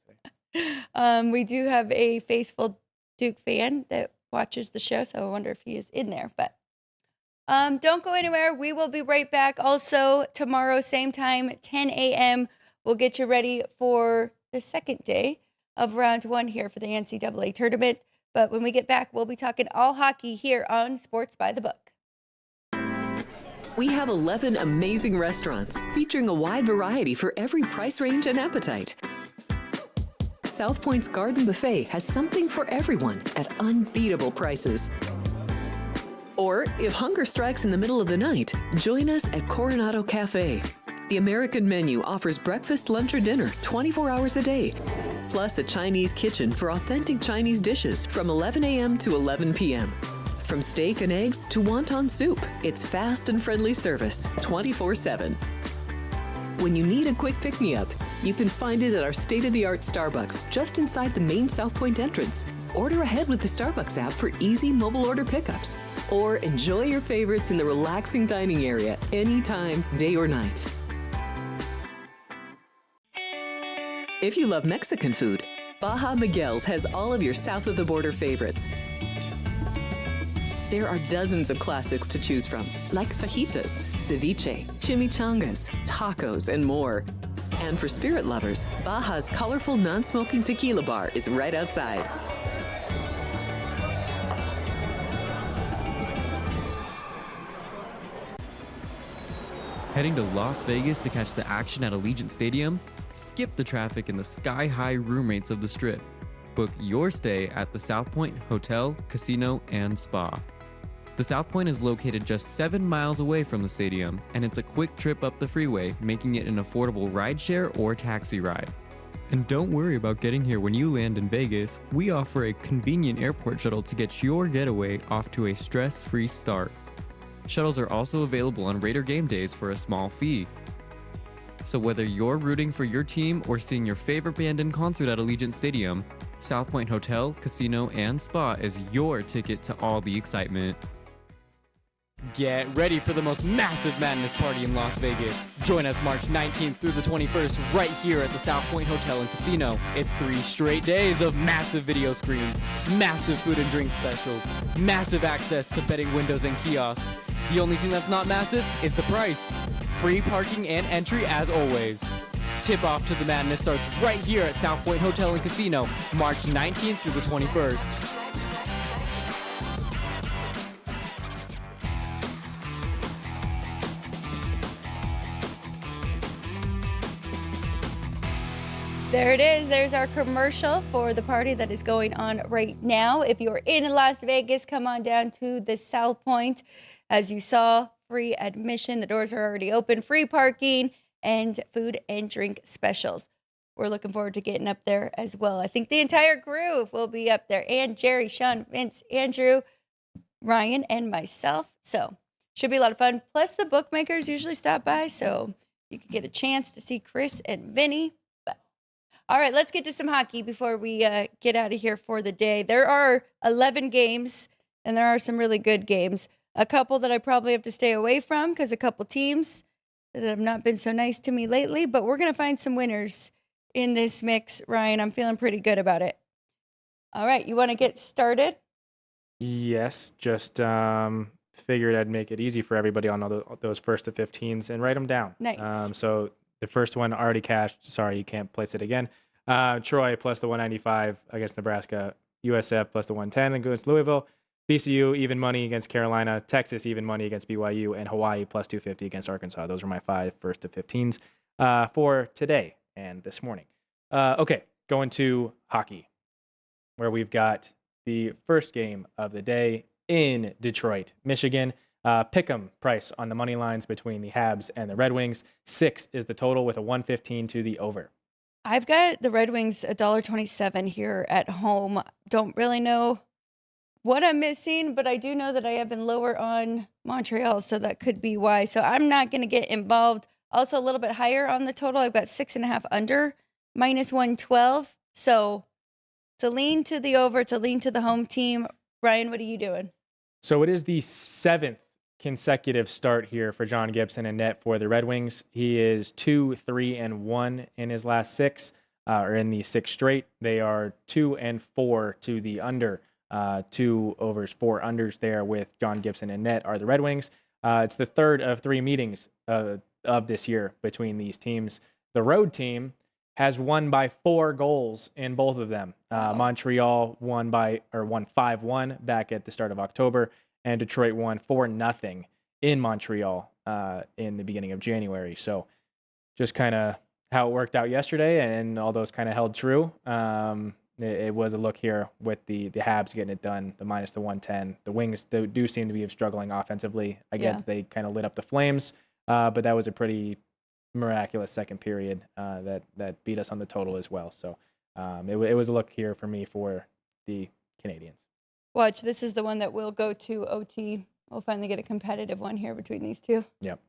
today. We do have a faithful Duke fan that watches the show, so I wonder if he is in there. But don't go anywhere. We will be right back. Also, tomorrow, same time, 10 a.m., we'll get you ready for the second day of round 1 here for the NCAA tournament. But when we get back, we'll be talking all hockey here on Sports by the Book. We have 11 amazing restaurants featuring a wide variety for every price range and appetite. South Point's Garden Buffet has something for everyone at unbeatable prices. Or if hunger strikes in the middle of the night, join us at Coronado Cafe. The American menu offers breakfast, lunch, or dinner 24 hours a day, plus a Chinese kitchen for authentic Chinese dishes from 11 a.m. to 11 p.m. From steak and eggs to wonton soup, it's fast and friendly service 24/7. When you need a quick pick-me-up, you can find it at our state-of-the-art Starbucks just inside the main South Point entrance. Order ahead with the Starbucks app for easy mobile order pickups. Or enjoy your favorites in the relaxing dining area anytime, day or night. If you love Mexican food, Baja Miguel's has all of your south of the border favorites. There are dozens of classics to choose from, like fajitas, ceviche, chimichangas, tacos, and more. And for spirit lovers, Baja's colorful non-smoking tequila bar is right outside. Heading to Las Vegas to catch the action at Allegiant Stadium? Skip the traffic in the sky-high room rates of the Strip. Book your stay at the South Point Hotel, Casino, and Spa. The South Point is located just 7 miles away from the stadium, and it's a quick trip up the freeway, making it an affordable rideshare or taxi ride. And don't worry about getting here when you land in Vegas. We offer a convenient airport shuttle to get your getaway off to a stress-free start. Shuttles are also available on Raider game days for a small fee. So whether you're rooting for your team or seeing your favorite band in concert at Allegiant Stadium, South Point Hotel, Casino, and Spa is your ticket to all the excitement. Get ready for the most massive madness party in Las Vegas. Join us March 19th through the 21st right here at the South Point Hotel and Casino. It's 3 straight days of massive video screens, massive food and drink specials, massive access to betting windows and kiosks. The only thing that's not massive is the price. Free parking and entry as always. Tip-off to the madness starts right here at South Point Hotel and Casino, March 19th through the 21st. There it is. There's our commercial for the party that is going on right now. If you're in Las Vegas, come on down to the South Point. As you saw, free admission. The doors are already open. Free parking and food and drink specials. We're looking forward to getting up there as well. I think the entire groove will be up there. And Jerry, Sean, Vince, Andrew, Ryan, and myself. So should be a lot of fun. Plus the bookmakers usually stop by, so you can get a chance to see Chris and Vinny. All right, let's get to some hockey before we get out of here for the day. There are 11 games, and there are some really good games. A couple that I probably have to stay away from because a couple teams that have not been so nice to me lately. But we're going to find some winners in this mix, Ryan. I'm feeling pretty good about it. All right, you want to get started? Yes, just figured I'd make it easy for everybody on all those first to 15s and write them down. Nice. So the first one already cashed. Sorry, you can't place it again. Troy plus the 195 against Nebraska. USF plus the 110 against Louisville. BCU even money against Carolina. Texas even money against BYU. And Hawaii plus 250 against Arkansas. Those are my 5 first to 15s for today and this morning. Okay, going to hockey, where we've got the first game of the day in Detroit, Michigan. Pick'em price on the money lines between the Habs and the Red Wings. 6 is the total with a 115 to the over. I've got the Red Wings $1.27 here at home. Don't really know what I'm missing, but I do know that I have been lower on Montreal, so that could be why. So I'm not going to get involved. Also a little bit higher on the total. I've got 6.5 under, minus 112. So to lean to the over, to lean to the home team. Ryan, what are you doing? So it is the 7th consecutive start here for John Gibson and net for the Red Wings. He is 2-3-1 in his last 6, or in the 6 straight. They are 2-4 to the under. 2 overs, 4 unders there with John Gibson and net are the Red Wings. It's the third of 3 meetings of this year between these teams. The road team has won by 4 goals in both of them. Montreal won 5-1 back at the start of October, and Detroit won 4-0 in Montreal in the beginning of January. So just kind of how it worked out yesterday, and all those kind of held true. It was a look here with the Habs getting it done, the minus the 110. The Wings do seem to be struggling offensively. I get that they kind of lit up the Flames, but that was a pretty miraculous second period that beat us on the total as well. So it was a look here for me for the Canadians. Watch, this is the one that will go to OT. We'll finally get a competitive one here between these two. Yep.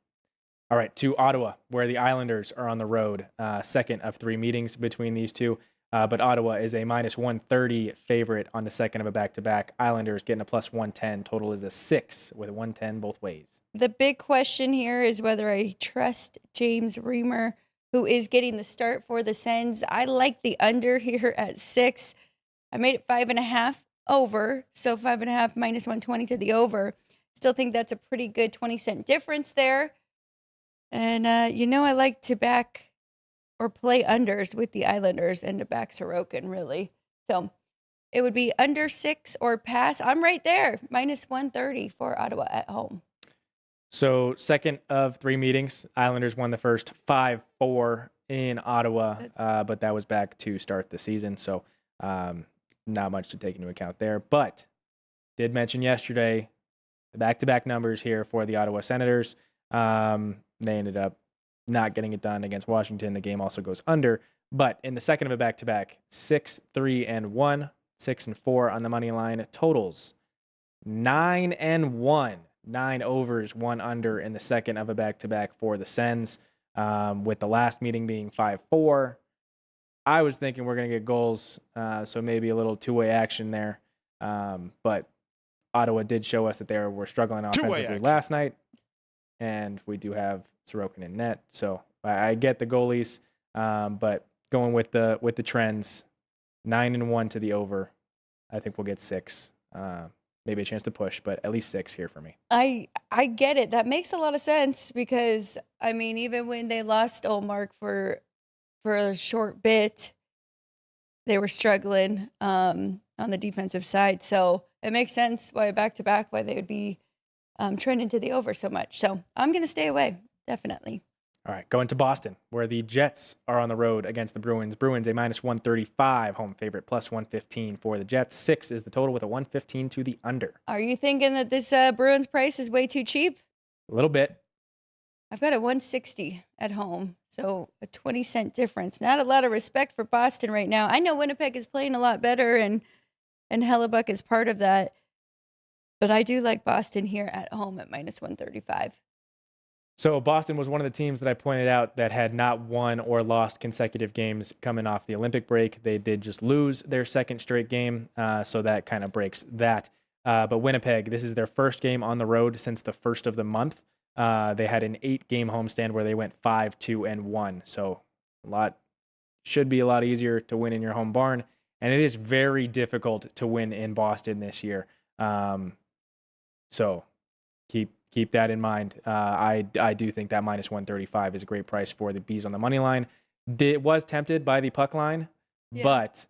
All right, to Ottawa, where the Islanders are on the road. Second of 3 meetings between these two. But Ottawa is a minus 130 favorite on the second of a back-to-back. Islanders getting a plus 110. Total is a 6 with a 110 both ways. The big question here is whether I trust James Reimer, who is getting the start for the Sens. I like the under here at 6. I made it 5.5 over, so 5.5 minus 120 to the over. Still think that's a pretty good 20-cent difference there. And, I like to back or play unders with the Islanders and to back Sorokin, really. So it would be under 6 or pass. I'm right there, minus 130 for Ottawa at home. So second of 3 meetings, Islanders won the first 5-4 in Ottawa, but that was back to start the season. So not much to take into account there. But did mention yesterday the back-to-back numbers here for the Ottawa Senators. They ended up not getting it done against Washington. The game also goes under. But in the second of a back-to-back, 6-3-1, 6-4 on the money line. Totals 9-1. 9 overs, 1 under in the second of a back-to-back for the Sens, with the last meeting being 5-4. I was thinking we're going to get goals, so maybe a little two-way action there. But Ottawa did show us that they were struggling offensively last night, and we do have Sorokin in net. So I get the goalies, but going with the trends, 9-1 to the over, I think we'll get 6. Maybe a chance to push, but at least 6 here for me. I get it. That makes a lot of sense because, even when they lost Olmark for a short bit, they were struggling on the defensive side. So it makes sense why back-to-back, why they would be trending to the over so much. So I'm going to stay away, definitely. All right, going to Boston, where the Jets are on the road against the Bruins. Bruins, a minus 135 home favorite, plus 115 for the Jets. 6 is the total with a 115 to the under. Are you thinking that this Bruins price is way too cheap? A little bit. I've got a 160 at home, so a 20-cent difference. Not a lot of respect for Boston right now. I know Winnipeg is playing a lot better, and Hellebuck is part of that. But I do like Boston here at home at minus 135. So Boston was one of the teams that I pointed out that had not won or lost consecutive games coming off the Olympic break. They did just lose their second straight game, so that kind of breaks that. But Winnipeg, this is their first game on the road since the first of the month. They had an 8-game homestand where they went 5-2-1. So should be a lot easier to win in your home barn, and it is very difficult to win in Boston this year. So keep that in mind. I do think that minus 135 is a great price for the Bees on the money line. Was tempted by the puck line, but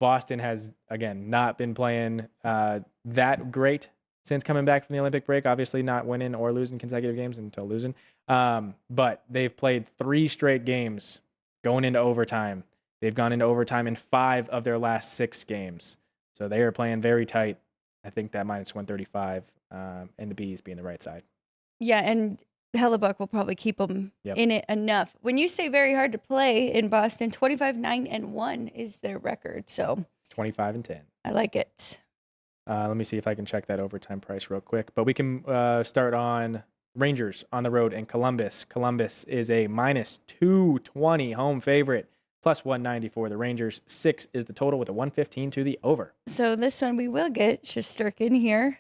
Boston has, again, not been playing that great since coming back from the Olympic break. Obviously not winning or losing consecutive games until losing. But they've played 3 straight games going into overtime. They've gone into overtime in 5 of their last 6 games. So they are playing very tight. I think that minus 135 and the Bees being the right side. Yeah, and Hellebuck will probably keep them in it enough. When you say very hard to play in Boston, 25-9-1 is their record. So 25-10. I like it. Let me see if I can check that overtime price real quick. But we can start on Rangers on the road in Columbus. Columbus is a minus 220 home favorite. Plus 190 for the Rangers. 6 is the total with a 115 to the over. So this one we will get Shesterkin here.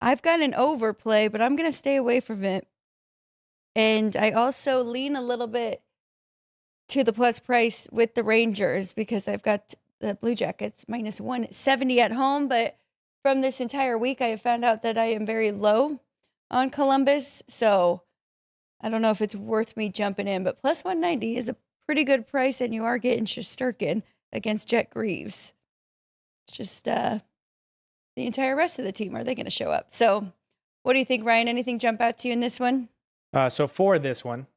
I've got an overplay, but I'm going to stay away from it. And I also lean a little bit to the plus price with the Rangers because I've got the Blue Jackets minus 170 at home. But from this entire week, I have found out that I am very low on Columbus. So I don't know if it's worth me jumping in, but plus 190 is a pretty good price, and you are getting Shesterkin against Jet Greaves. It's just the entire rest of the team. Are they going to show up? So what do you think, Ryan? Anything jump out to you in this one? So for this one,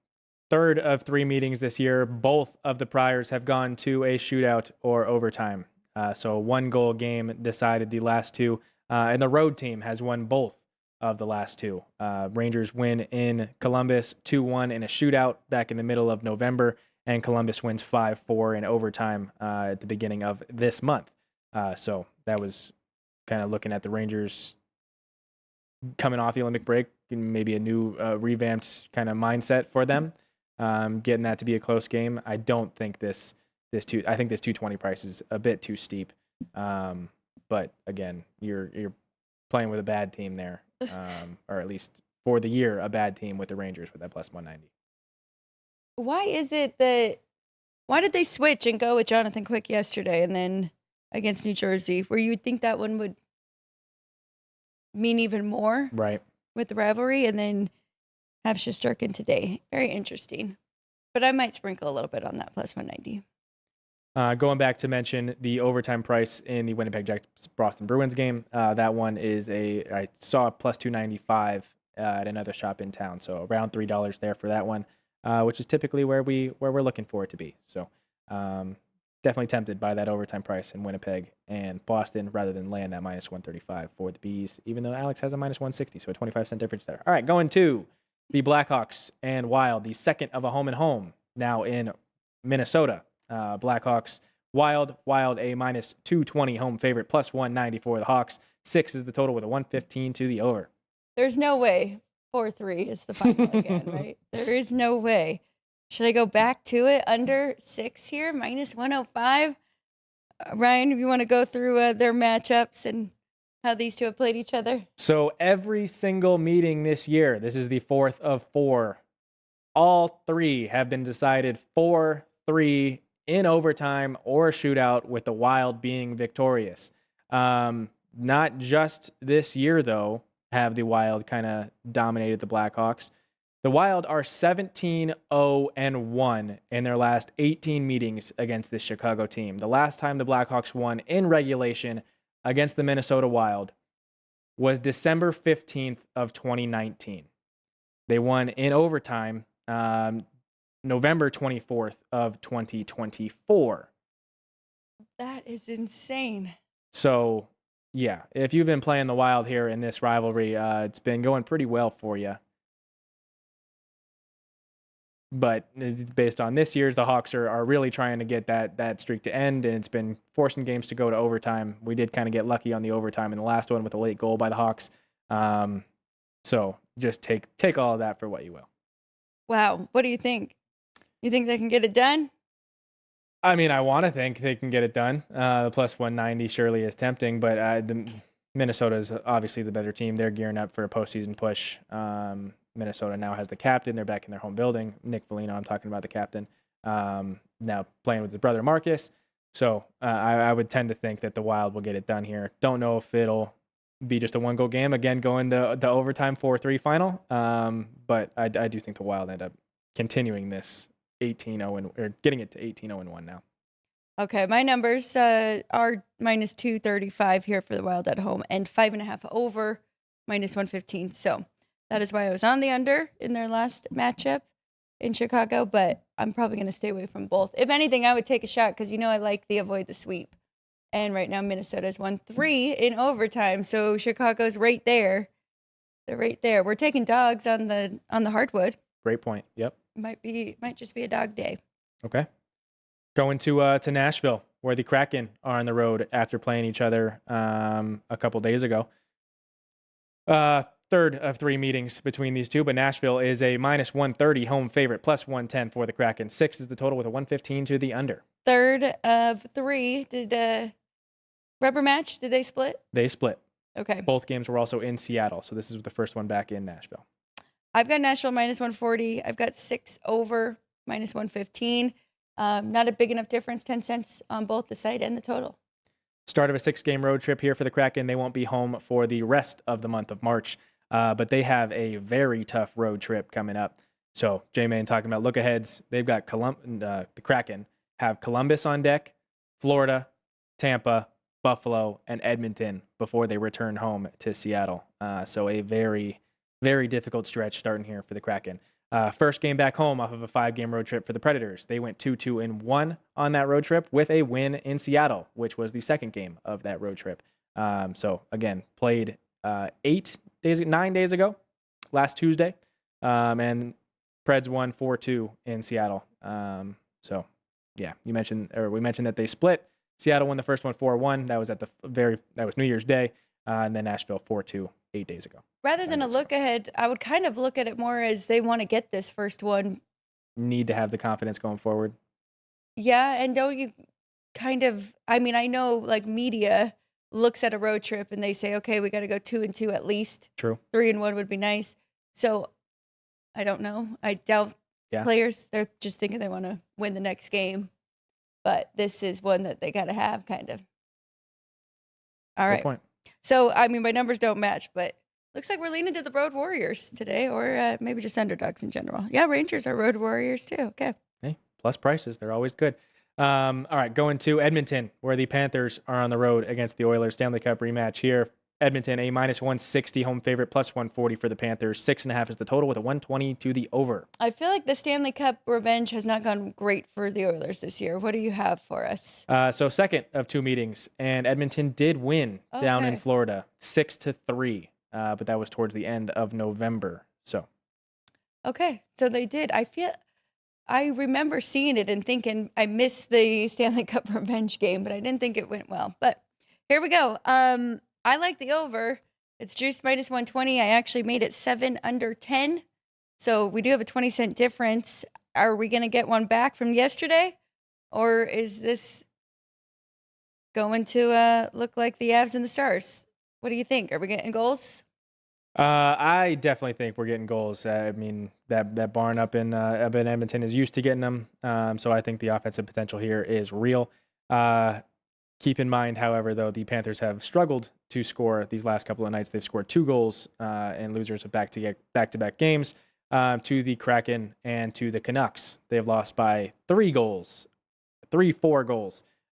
third of 3 meetings this year, both of the priors have gone to a shootout or overtime. So 1-goal game decided the last 2, and the road team has won both of the last 2. Rangers win in Columbus 2-1 in a shootout back in the middle of November, and Columbus wins 5-4 in overtime at the beginning of this month. So that was kind of looking at the Rangers coming off the Olympic break, maybe a new revamped kind of mindset for them, getting that to be a close game. I don't think I think this 220 price is a bit too steep. But again, you're playing with a bad team there, or at least for the year, a bad team with the Rangers with that plus 190. Why did they switch and go with Jonathan Quick yesterday and then against New Jersey, where you would think that one would mean even more Right. with the rivalry, and then have Shesterkin today? Very interesting. But I might sprinkle a little bit on that plus 190. Going back to mention the overtime price in the Winnipeg Jets Boston Bruins game, that one is I saw plus 295 at another shop in town, so around $3 there for that one, which is typically where we're looking for it to be. So definitely tempted by that overtime price in Winnipeg and Boston rather than laying that minus 135 for the Bees, even though Alex has a minus 160, so a 25-cent difference there. All right, going to the Blackhawks and Wild, the second of a home and home now in Minnesota. Blackhawks, Wild a minus 220 home favorite, plus 190 for the Hawks. 6 is the total with a 115 to the over. There's no way 4-3 is the final again, right? There is no way. Should I go back to it under 6 here, minus 105? Ryan, if you want to go through their matchups and how these two have played each other? So every single meeting this year, this is the 4th of 4, all 3 have been decided 4-3 in overtime or a shootout, with the Wild being victorious. Not just this year, though, have the Wild kind of dominated the Blackhawks. The Wild are 17-0-1 in their last 18 meetings against this Chicago team. The last time the Blackhawks won in regulation against the Minnesota Wild was December 15th of 2019. They won in overtime November 24th of 2024. That is insane. So, yeah, if you've been playing the Wild here in this rivalry, it's been going pretty well for you. But it's based on this year's, the Hawks are really trying to get that streak to end, and it's been forcing games to go to overtime. We did kind of get lucky on the overtime in the last one with a late goal by the Hawks. So just take all of that for what you will. Wow. What do you think? You think they can get it done? I mean, I want to think they can get it done. The plus 190 surely is tempting, but Minnesota is obviously the better team. They're gearing up for a postseason push. Minnesota now has the captain. They're back in their home building. Nick Foligno, I'm talking about the captain, now playing with his brother Marcus. So I would tend to think that the Wild will get it done here. Don't know if it'll be just a one-goal game, again, going to the overtime 4-3 final. But I do think the Wild end up continuing this 18-0 or getting it to 18-0-1 now. Okay, my numbers are minus 235 here for the Wild at home and 5.5 over, minus 115. So that is why I was on the under in their last matchup in Chicago, but I'm probably going to stay away from both. If anything, I would take a shot because, I like the avoid the sweep. And right now, Minnesota's won 3 in overtime, so Chicago's right there. They're right there. We're taking dogs on the hardwood. Great point. Yep. Might just be a dog day. Okay. Going to Nashville, where the Kraken are on the road after playing each other a couple days ago. Third of 3 meetings between these two, but Nashville is a minus 130 home favorite, plus 110 for the Kraken. 6 is the total with a 115 to the under. Third of 3. Did rubber match? Did they split? They split. Okay. Both games were also in Seattle, so this is the first one back in Nashville. I've got Nashville minus 140. I've got 6 over, minus 115. Not a big enough difference, 10 cents on both the side and the total. Start of a 6-game road trip here for the Kraken. They won't be home for the rest of the month of March, but they have a very tough road trip coming up. So, J-Man talking about look-aheads. They've got the Kraken have Columbus on deck, Florida, Tampa, Buffalo, and Edmonton before they return home to Seattle. So a very, very difficult stretch starting here for the Kraken. First game back home off of a 5-game road trip for the Predators. They went 2-2-1 on that road trip with a win in Seattle, which was the second game of that road trip. So again, played 9 days ago, last Tuesday, and Preds won 4-2 in Seattle. So yeah, we mentioned that they split. Seattle won the first one 4-1. That was that was New Year's Day. and then Nashville 4-2 8 days ago. Rather than a look ahead, I would kind of look at it more as they want to get this first one. Need to have the confidence going forward. Yeah, and don't you kind of, I mean, I know like media looks at a road trip and they say, okay, we got to go 2-2 at least. True. 3-1 would be nice. So I don't know. I doubt players, they're just thinking they want to win the next game. But this is one that they got to have, kind of. All right. Good point. So, I mean, my numbers don't match, but looks like we're leaning to the Road Warriors today, or maybe just underdogs in general. Yeah, Rangers are Road Warriors too. Okay. Hey, plus prices. They're always good. All right, going to Edmonton, where the Panthers are on the road against the Oilers. Stanley Cup rematch here. Edmonton, a -160 home favorite, +140 for the Panthers. 6.5 is the total with a 120 to the over. I feel like the Stanley Cup revenge has not gone great for the Oilers this year. What do you have for us? So second of 2 meetings, and Edmonton did win down in Florida, 6-3, but that was towards the end of November. So, okay, so they did. I remember seeing it and thinking I missed the Stanley Cup revenge game, but I didn't think it went well. But here we go. I like the over. It's juiced -120. I actually made it 7 under 10. So we do have a 20-cent difference. Are we going to get one back from yesterday? Or is this going to look like the Avs and the Stars? What do you think? Are we getting goals? I definitely think we're getting goals. I mean, that barn up in Edmonton is used to getting them. So I think the offensive potential here is real. Keep in mind, however, though, the Panthers have struggled to score these last couple of nights. They've scored 2 goals and losers of back-to-back games to the Kraken and to the Canucks. They've lost by 4 goals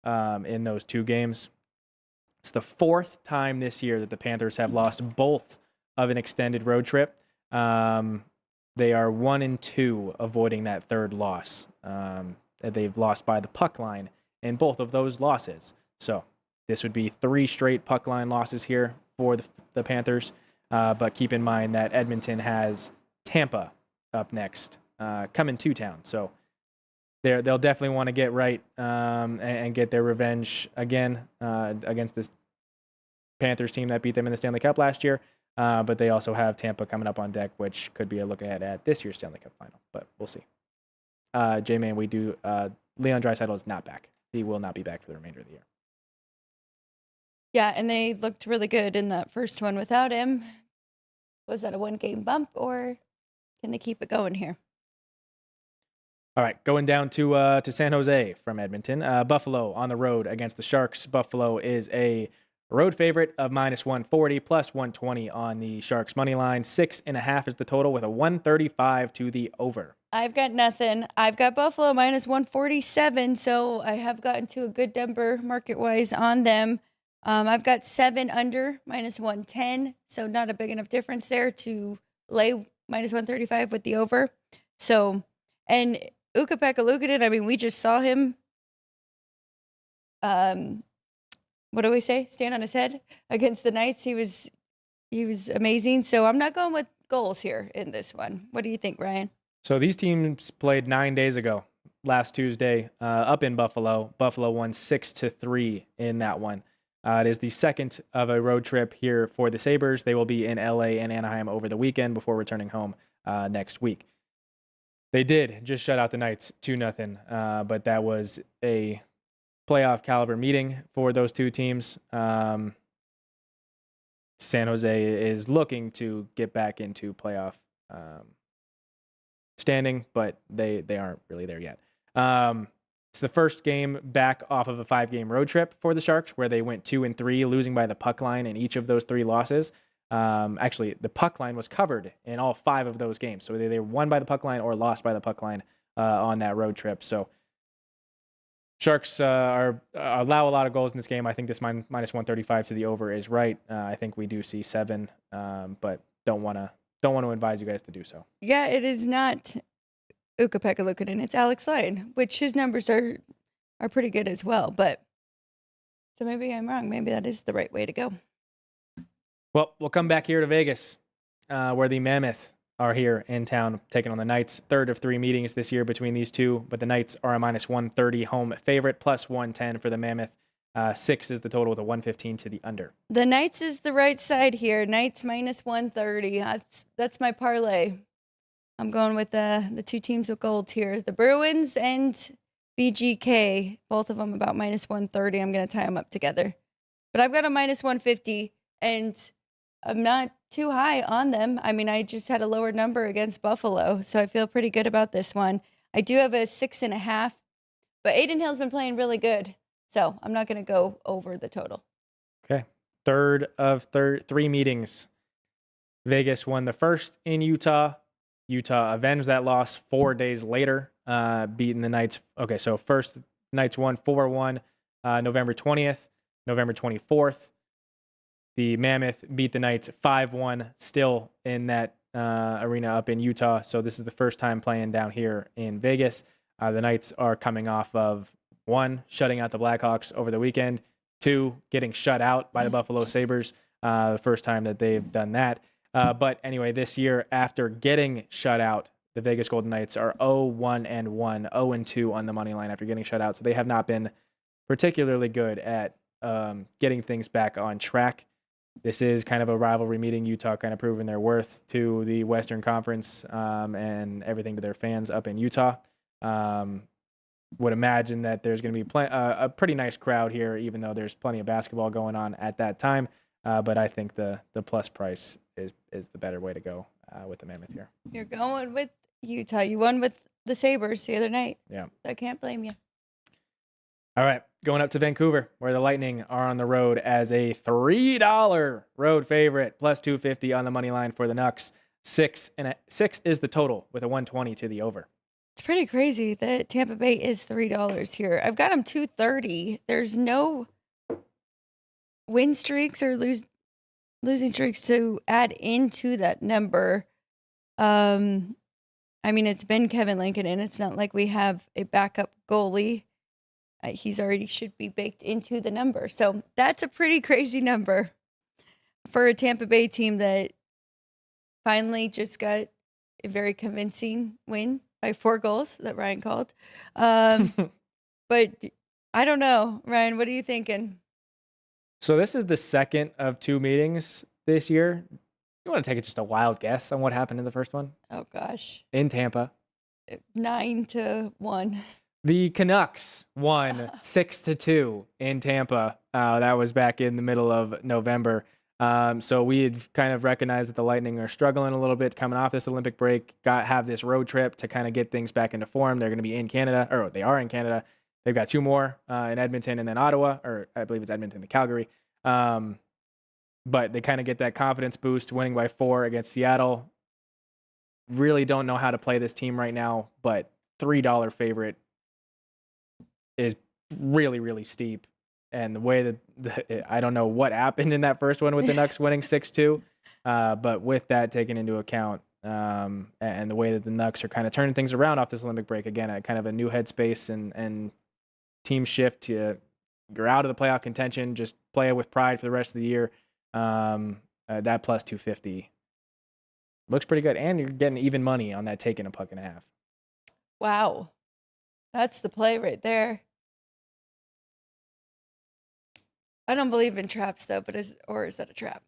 in those 2 games. It's the 4th time this year that the Panthers have lost both of an extended road trip. They are 1-2 avoiding that 3rd loss. They've lost by the puck line in both of those losses. So this would be 3 straight puck line losses here for the Panthers. But keep in mind that Edmonton has Tampa up next, coming to town. So they'll definitely want to get right and get their revenge again against this Panthers team that beat them in the Stanley Cup last year. But they also have Tampa coming up on deck, which could be a look ahead at this year's Stanley Cup final. But we'll see. J-Man, Leon Draisaitl is not back. He will not be back for the remainder of the year. Yeah, and they looked really good in that first one without him. Was that a 1-game bump, or can they keep it going here? All right, going down to San Jose from Edmonton. Buffalo on the road against the Sharks. Buffalo is a road favorite of -140, +120 on the Sharks money line. 6.5 is the total with a 135 to the over. I've got nothing. I've got Buffalo -147, so I have gotten to a good number market-wise on them. I've got 7 under -110, so not a big enough difference there to lay -135 with the over. So, and Ukko-Pekka Luukkonen, I mean, we just saw him. What do we say? Stand on his head against the Knights. He was amazing. So I'm not going with goals here in this one. What do you think, Ryan? So these teams played 9 days ago, last Tuesday, up in Buffalo. Buffalo won 6-3 in that one. It is the second of a road trip here for the Sabres. They will be in LA and Anaheim over the weekend before returning home next week. They did just shut out the Knights 2-0, but that was a playoff caliber meeting for those 2 teams. San Jose is looking to get back into playoff standing, but they aren't really there yet. It's the first game back off of a 5-game road trip for the Sharks, where they went 2-3, losing by the puck line in each of those 3 losses. Actually, the puck line was covered in all 5 of those games, so they won by the puck line or lost by the puck line on that road trip. So Sharks allow a lot of goals in this game. I think this -135 to the over is right. I think we do see 7, but don't want to advise you guys to do so. Yeah, it is not Ukko-Pekka Luukkonen. It's Alex Lyon, which his numbers are pretty good as well. But so maybe I'm wrong. Maybe that is the right way to go. Well, we'll come back here to Vegas, where the Mammoth are here in town, taking on the Knights. 3rd of 3 meetings this year between these two, but the Knights are a -130 home favorite, +110 for the Mammoth. 6 is the total with a 115 to the under. The Knights is the right side here. Knights minus 130. That's my parlay. I'm going with the two teams with gold here. The Bruins and BGK, both of them about minus 130. I'm going to tie them up together. But I've got a minus 150, and I'm not too high on them. I mean, I just had a lower number against Buffalo, so I feel pretty good about this one. I do have a 6.5, but Aiden Hill's been playing really good, so I'm not going to go over the total. Okay. Third of three meetings. Vegas won the first in Utah. Utah avenged that loss 4 days later, beating the Knights. Okay, so first, Knights won 4-1 November 20th, November 24th. The Mammoth beat the Knights 5-1, still in that arena up in Utah. So this is the first time playing down here in Vegas. The Knights are coming off of 1, shutting out the Blackhawks over the weekend, 2, getting shut out by the Buffalo Sabres, the first time that they've done that. But anyway, this year, after getting shut out, the Vegas Golden Knights are 0-1-1, 0-2 on the money line after getting shut out. So they have not been particularly good at getting things back on track. This is kind of a rivalry meeting. Utah kind of proving their worth to the Western Conference and everything to their fans up in Utah. Would imagine that there's going to be a pretty nice crowd here, even though there's plenty of basketball going on at that time. But I think the plus price is the better way to go with the Mammoth here. You're going with Utah. You won with the Sabres the other night. Yeah. I can't blame you. All right, going up to Vancouver, where the Lightning are on the road as a $3 road favorite, plus 250 on the money line for the Nucks. 6 is the total with a 120 to the over. It's pretty crazy that Tampa Bay is $3 here. I've got them 230. There's no win streaks or losing streaks to add into that number. I mean, it's been Kevin Lincoln, and it's not like we have a backup goalie. He's already should be baked into the number. So that's a pretty crazy number for a Tampa Bay team that finally just got a very convincing win by 4 goals that Ryan called. But I don't know. Ryan, what are you thinking? So this is the second of 2 meetings this year. You want to take just a wild guess on what happened in the first one? Oh, gosh. In Tampa. 9-1. The Canucks won 6-2 in Tampa. That was back in the middle of November. So we had kind of recognized that the Lightning are struggling a little bit coming off this Olympic break, have this road trip to kind of get things back into form. They're going to be in Canada, or they are in Canada. They've got 2 more in Edmonton and then Ottawa, or I believe it's Edmonton and Calgary. But they kind of get that confidence boost, winning by 4 against Seattle. Really don't know how to play this team right now, but $3 favorite is really, really steep. And the way that I don't know what happened in that first one with the Nucks winning 6-2, but with that taken into account and the way that the Nucks are kind of turning things around off this Olympic break, again, at kind of a new headspace and team shift to you're out of the playoff contention, just play it with pride for the rest of the year. That plus 250 looks pretty good. And you're getting even money on that taking a $1.50. Wow. That's the play right there. I don't believe in traps though, but is that a trap?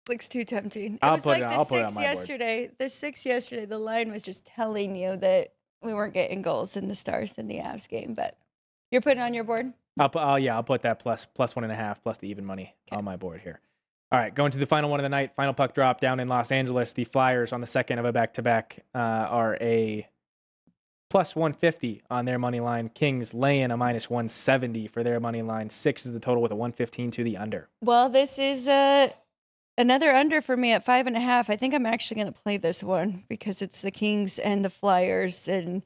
Looks too tempting. It was like the 6 yesterday. The 6 yesterday, the line was just telling you that we weren't getting goals in the Stars in the Avs game, but you're putting it on your board? I'll put that plus 1.5 plus the even money on my board here. All right, going to the final one of the night, final puck drop down in Los Angeles. The Flyers on the second of a back-to-back are a plus 150 on their money line. Kings laying a minus 170 for their money line. 6 is the total with a 115 to the under. Well, this is another under for me at 5.5. I think I'm actually going to play this one because it's the Kings and the Flyers, and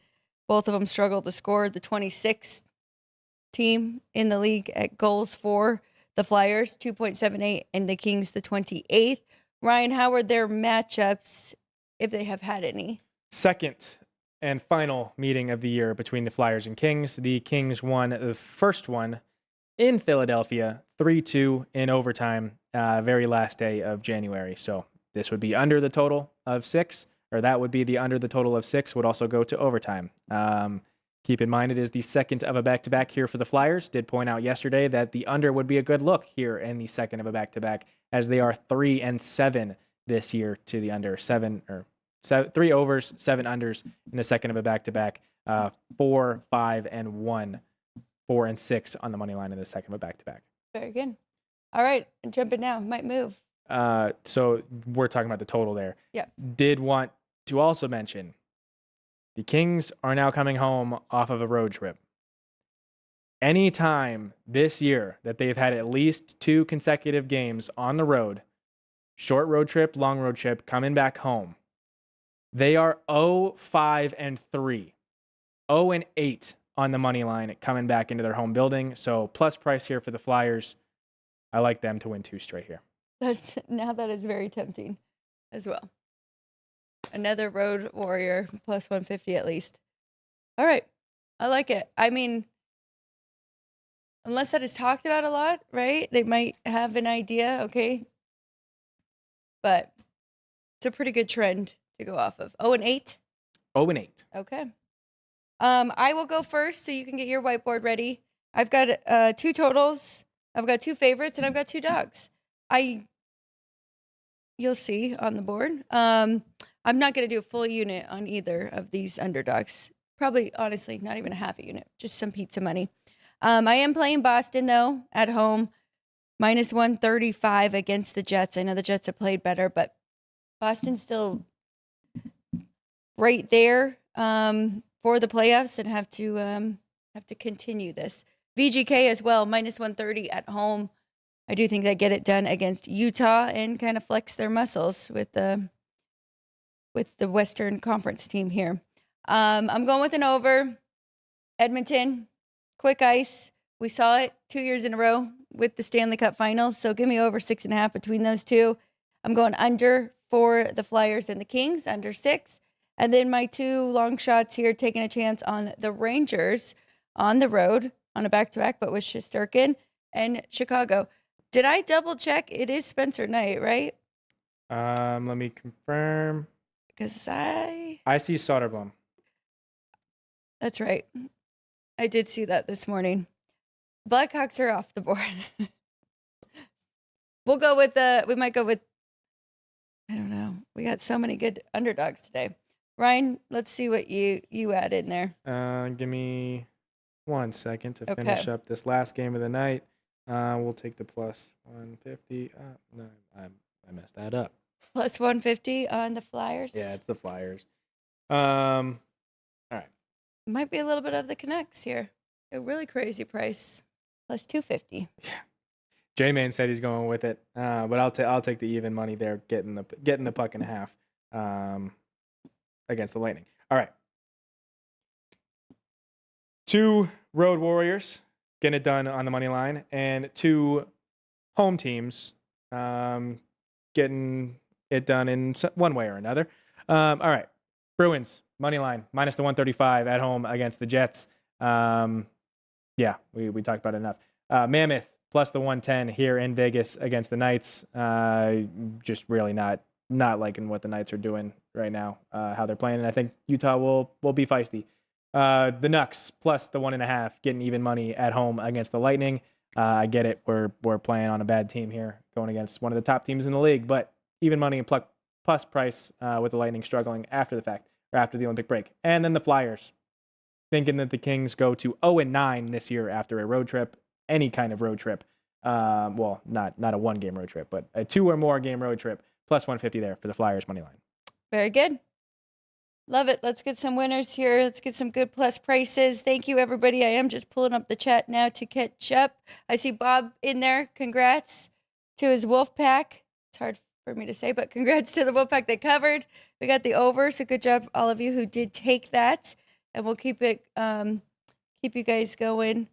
both of them struggle to score. The 26th team in the league at goals for the Flyers, 2.78, and the Kings, the 28th. Ryan, how are their matchups, if they have had any? Second and final meeting of the year between the Flyers and Kings. The Kings won the first one in Philadelphia, 3-2 in overtime, very last day of January. So this would be under the total of 6, or that would be the under the total of 6, would also go to overtime. Keep in mind, it is the second of a back-to-back here for the Flyers. Did point out yesterday that the under would be a good look here in the second of a back-to-back, as they are 3-7 this year to the under. 3 overs, 7 unders in the second of a back-to-back. 4, 5, and 1, 4 and 6 on the money line in the second of a back-to-back. Very good. All right, jumping now. Might move. So we're talking about the total there. Yeah. Did want to also mention the Kings are now coming home off of a road trip. Anytime this year that they've had at least 2 consecutive games on the road, short road trip, long road trip, coming back home, they are 0-5-3, 0-8 on the money line coming back into their home building. So plus price here for the Flyers. I like them to win 2 straight here. That is very tempting as well. Another road warrior plus 150 at least. All right. I like it. I mean, unless that is talked about a lot, right? They might have an idea, okay? But it's a pretty good trend to go off of. 0-8? 0-8. Okay. I will go first so you can get your whiteboard ready. I've got 2 totals. I've got 2 favorites, and I've got 2 dogs. You'll see on the board. I'm not going to do a full unit on either of these underdogs. Probably, honestly, not even a half a unit. Just some pizza money. I am playing Boston, though, at home. Minus 135 against the Jets. I know the Jets have played better, but Boston's still right there for the playoffs and have to continue this. VGK as well, minus 130 at home. I do think they get it done against Utah and kind of flex their muscles with the Western Conference team here. I'm going with an over. Edmonton, quick ice. We saw it 2 years in a row with the Stanley Cup Finals, so give me over 6.5 between those two. I'm going under for the Flyers and the Kings, under 6. And then my 2 long shots here, taking a chance on the Rangers on the road on a back-to-back, but with Shesterkin and Chicago. Did I double check? It is Spencer Knight, right? Let me confirm. Because I see Soderblom. That's right. I did see that this morning. Blackhawks are off the board. We might go with, I don't know. We got so many good underdogs today. Ryan, let's see what you add in there. Give me 1 second to finish up this last game of the night. We'll take the plus 150. No, I messed that up. Plus 150 on the Flyers? Yeah, it's the Flyers. All right. Might be a little bit of the Canucks here. A really crazy price. Plus 250. Yeah. J-Man said he's going with it, but I'll take the even money there, getting the puck and a half against the Lightning. All right. 2 road warriors getting it done on the money line, and 2 home teams getting it done in one way or another. All right. Bruins, money line, minus the 135 at home against the Jets. Yeah, we talked about it enough. Mammoth, plus the 110 here in Vegas against the Knights. Just really not liking what the Knights are doing right now, how they're playing. And I think Utah will be feisty. The Nucks, plus the 1.5, getting even money at home against the Lightning. I get it. We're playing on a bad team here, going against one of the top teams in the league, but even money and plus price with the Lightning struggling after the fact, or after the Olympic break. And then the Flyers, thinking that the Kings go to 0-9 this year after a road trip, any kind of road trip. Well, not a 1-game road trip, but a 2 or more game road trip, plus 150 there for the Flyers money line. Very good. Love it. Let's get some winners here. Let's get some good plus prices. Thank you, everybody. I am just pulling up the chat now to catch up. I see Bob in there. Congrats to his Wolfpack. It's hard for me to say, but congrats to the Wolfpack they covered. We got the over, so good job, all of you who did take that. And we'll keep you guys going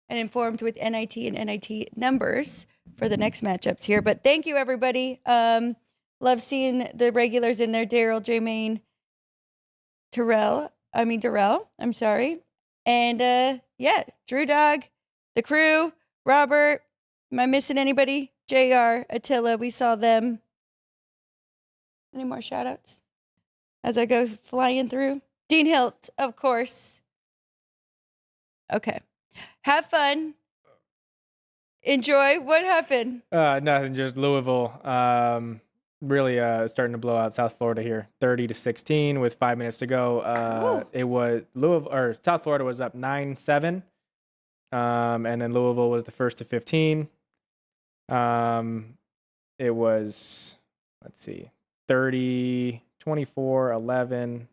and informed with NIT and NIT numbers for the next matchups here. But thank you, everybody. Love seeing the regulars in there. Daryl, J-Main, Darrell, I'm sorry. And yeah, Drew Dog, the crew, Robert, am I missing anybody? JR, Attila, we saw them. Any more shout outs as I go flying through? Dean Hilt, of course. Okay. Have fun. Enjoy. What happened? Nothing. Just Louisville. Really starting to blow out South Florida here, 30-16 with 5 minutes to go. It was Louisville or South Florida was up 9-7, and then Louisville was the first to 15. It was, let's see, 30, 24, 11.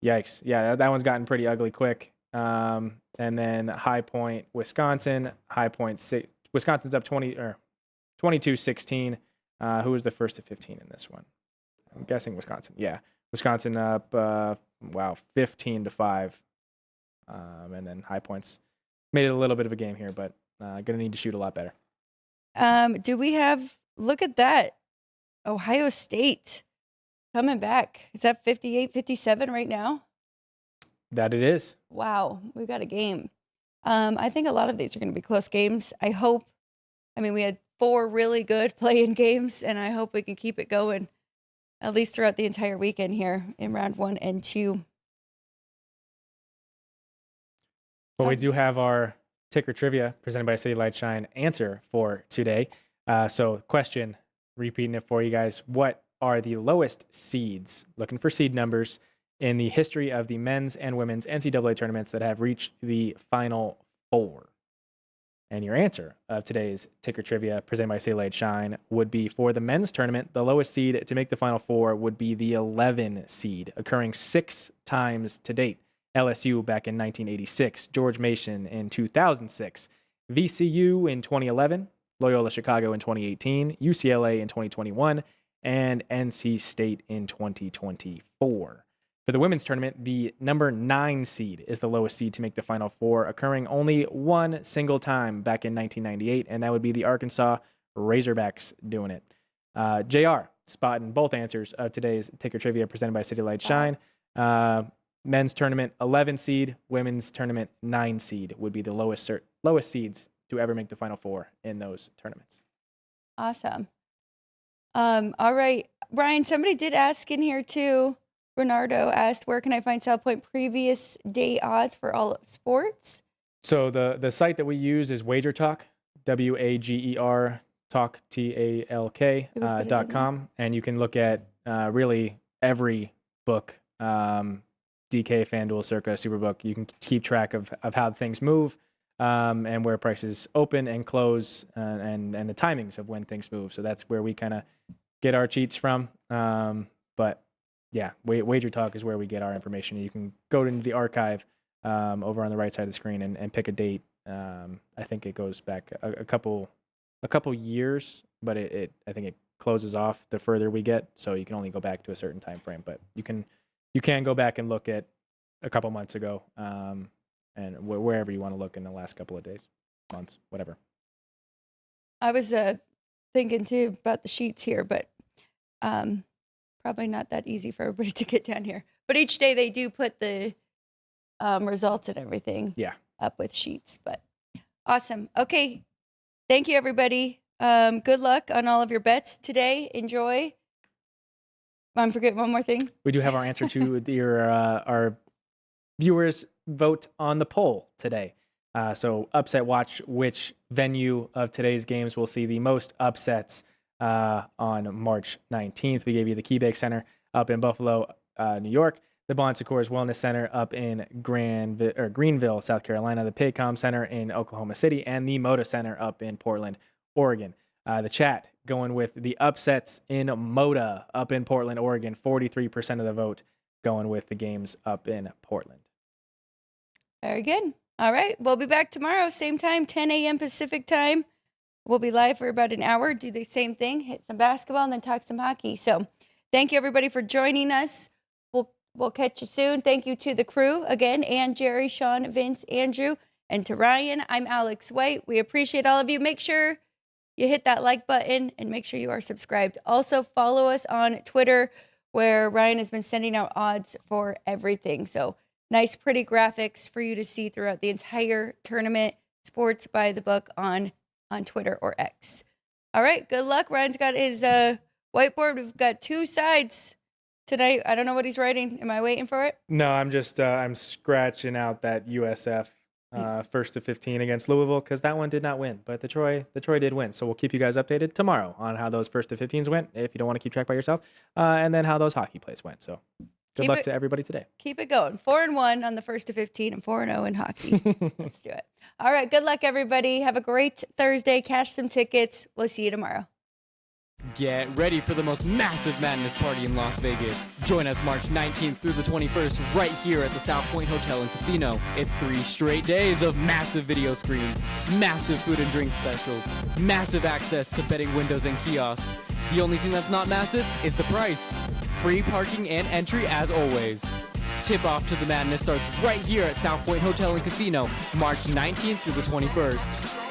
Yikes! Yeah, that one's gotten pretty ugly quick. And then High Point, Wisconsin. High Point, Wisconsin's up 22-16. Who was the first to 15 in this one? I'm guessing Wisconsin. Yeah, Wisconsin up 15-5. And then High Points made it a little bit of a game here, but gonna need to shoot a lot better. Do we have? Look at that, Ohio State coming back. Is that 58-57 right now? That it is. Wow, we got a game. I think a lot of these are going to be close games. I hope. I mean, we had 4 really good play-in games, and I hope we can keep it going at least throughout the entire weekend here in round 1 and 2. But we do have our ticker trivia presented by City Light Shine answer for today. So question, repeating it for you guys. What are the lowest seeds, looking for seed numbers, in the history of the men's and women's NCAA tournaments that have reached the Final Four? And your answer of today's ticker trivia presented by City Light Shine would be for the men's tournament, the lowest seed to make the Final Four would be the 11 seed, occurring 6 times to date. LSU back in 1986, George Mason in 2006, VCU in 2011, Loyola Chicago in 2018, UCLA in 2021, and NC State in 2024. For the women's tournament, the number 9 seed is the lowest seed to make the Final Four, occurring only one single time back in 1998, and that would be the Arkansas Razorbacks doing it. JR, spotting both answers of today's ticker trivia presented by City Light Shine. Men's tournament, 11 seed. Women's tournament, 9 seed would be the lowest seeds to ever make the Final Four in those tournaments. Awesome. All right, Brian, somebody did ask in here too. Bernardo asked, where can I find South Point previous day odds for all sports? So the site that we use is Wager Talk, WAGER Talk, TALK.com. And you can look at really every book, DK, FanDuel, Circa, Superbook. You can keep track of how things move and where prices open and close and the timings of when things move. So that's where we kind of get our cheats from. But yeah, Wager Talk is where we get our information. You can go into the archive over on the right side of the screen and pick a date. I think it goes back a couple years, but I think it closes off the further we get. So you can only go back to a certain time frame, but you can go back and look at a couple months ago, and wherever you want to look in the last couple of days, months, whatever. I was thinking too about the sheets here, but probably not that easy for everybody to get down here. But each day they do put the results and everything up with sheets. But awesome. Okay. Thank you, everybody. Good luck on all of your bets today. Enjoy. I'm forgetting one more thing. We do have our answer to our viewers' vote on the poll today. So upset watch, which venue of today's games will see the most upsets on March 19th. We gave you the KeyBank Center up in Buffalo, New York, the Bon Secours Wellness Center up in Greenville, South Carolina, the Paycom Center in Oklahoma City, and the Moda Center up in Portland, Oregon. The chat going with the upsets in Moda up in Portland, Oregon. 43% of the vote going with the games up in Portland. Very good. All right. We'll be back tomorrow, same time, 10 a.m. Pacific time. We'll be live for about an hour, do the same thing, hit some basketball, and then talk some hockey. So thank you, everybody, for joining us. We'll catch you soon. Thank you to the crew again, and Jerry, Sean, Vince, Andrew, and to Ryan. I'm Alex White. We appreciate all of you. Make sure you hit that like button and make sure you are subscribed. Also, follow us on Twitter, where Ryan has been sending out odds for everything. So nice, pretty graphics for you to see throughout the entire tournament. Sports by the book on Twitter or X. All right, good luck. Ryan's got his whiteboard. We've got 2 sides tonight. I don't know what he's writing. Am I waiting for it? No, I'm just I'm scratching out that USF first to 15 against Louisville, because that one did not win, but the Troy did win. So we'll keep you guys updated tomorrow on how those first to 15s went, if you don't want to keep track by yourself, and then how those hockey plays went. So good luck to everybody today. Keep it going. 4-1 on the first to 15 and 4-0 in hockey. Let's do it. All right. Good luck, everybody. Have a great Thursday. Cash some tickets. We'll see you tomorrow. Get ready for the most massive madness party in Las Vegas. Join us March 19th through the 21st right here at the South Point Hotel and Casino. It's 3 straight days of massive video screens, massive food and drink specials, massive access to betting windows and kiosks. The only thing that's not massive is the price. Free parking and entry as always. Tip-off to the madness starts right here at South Point Hotel and Casino, March 19th through the 21st.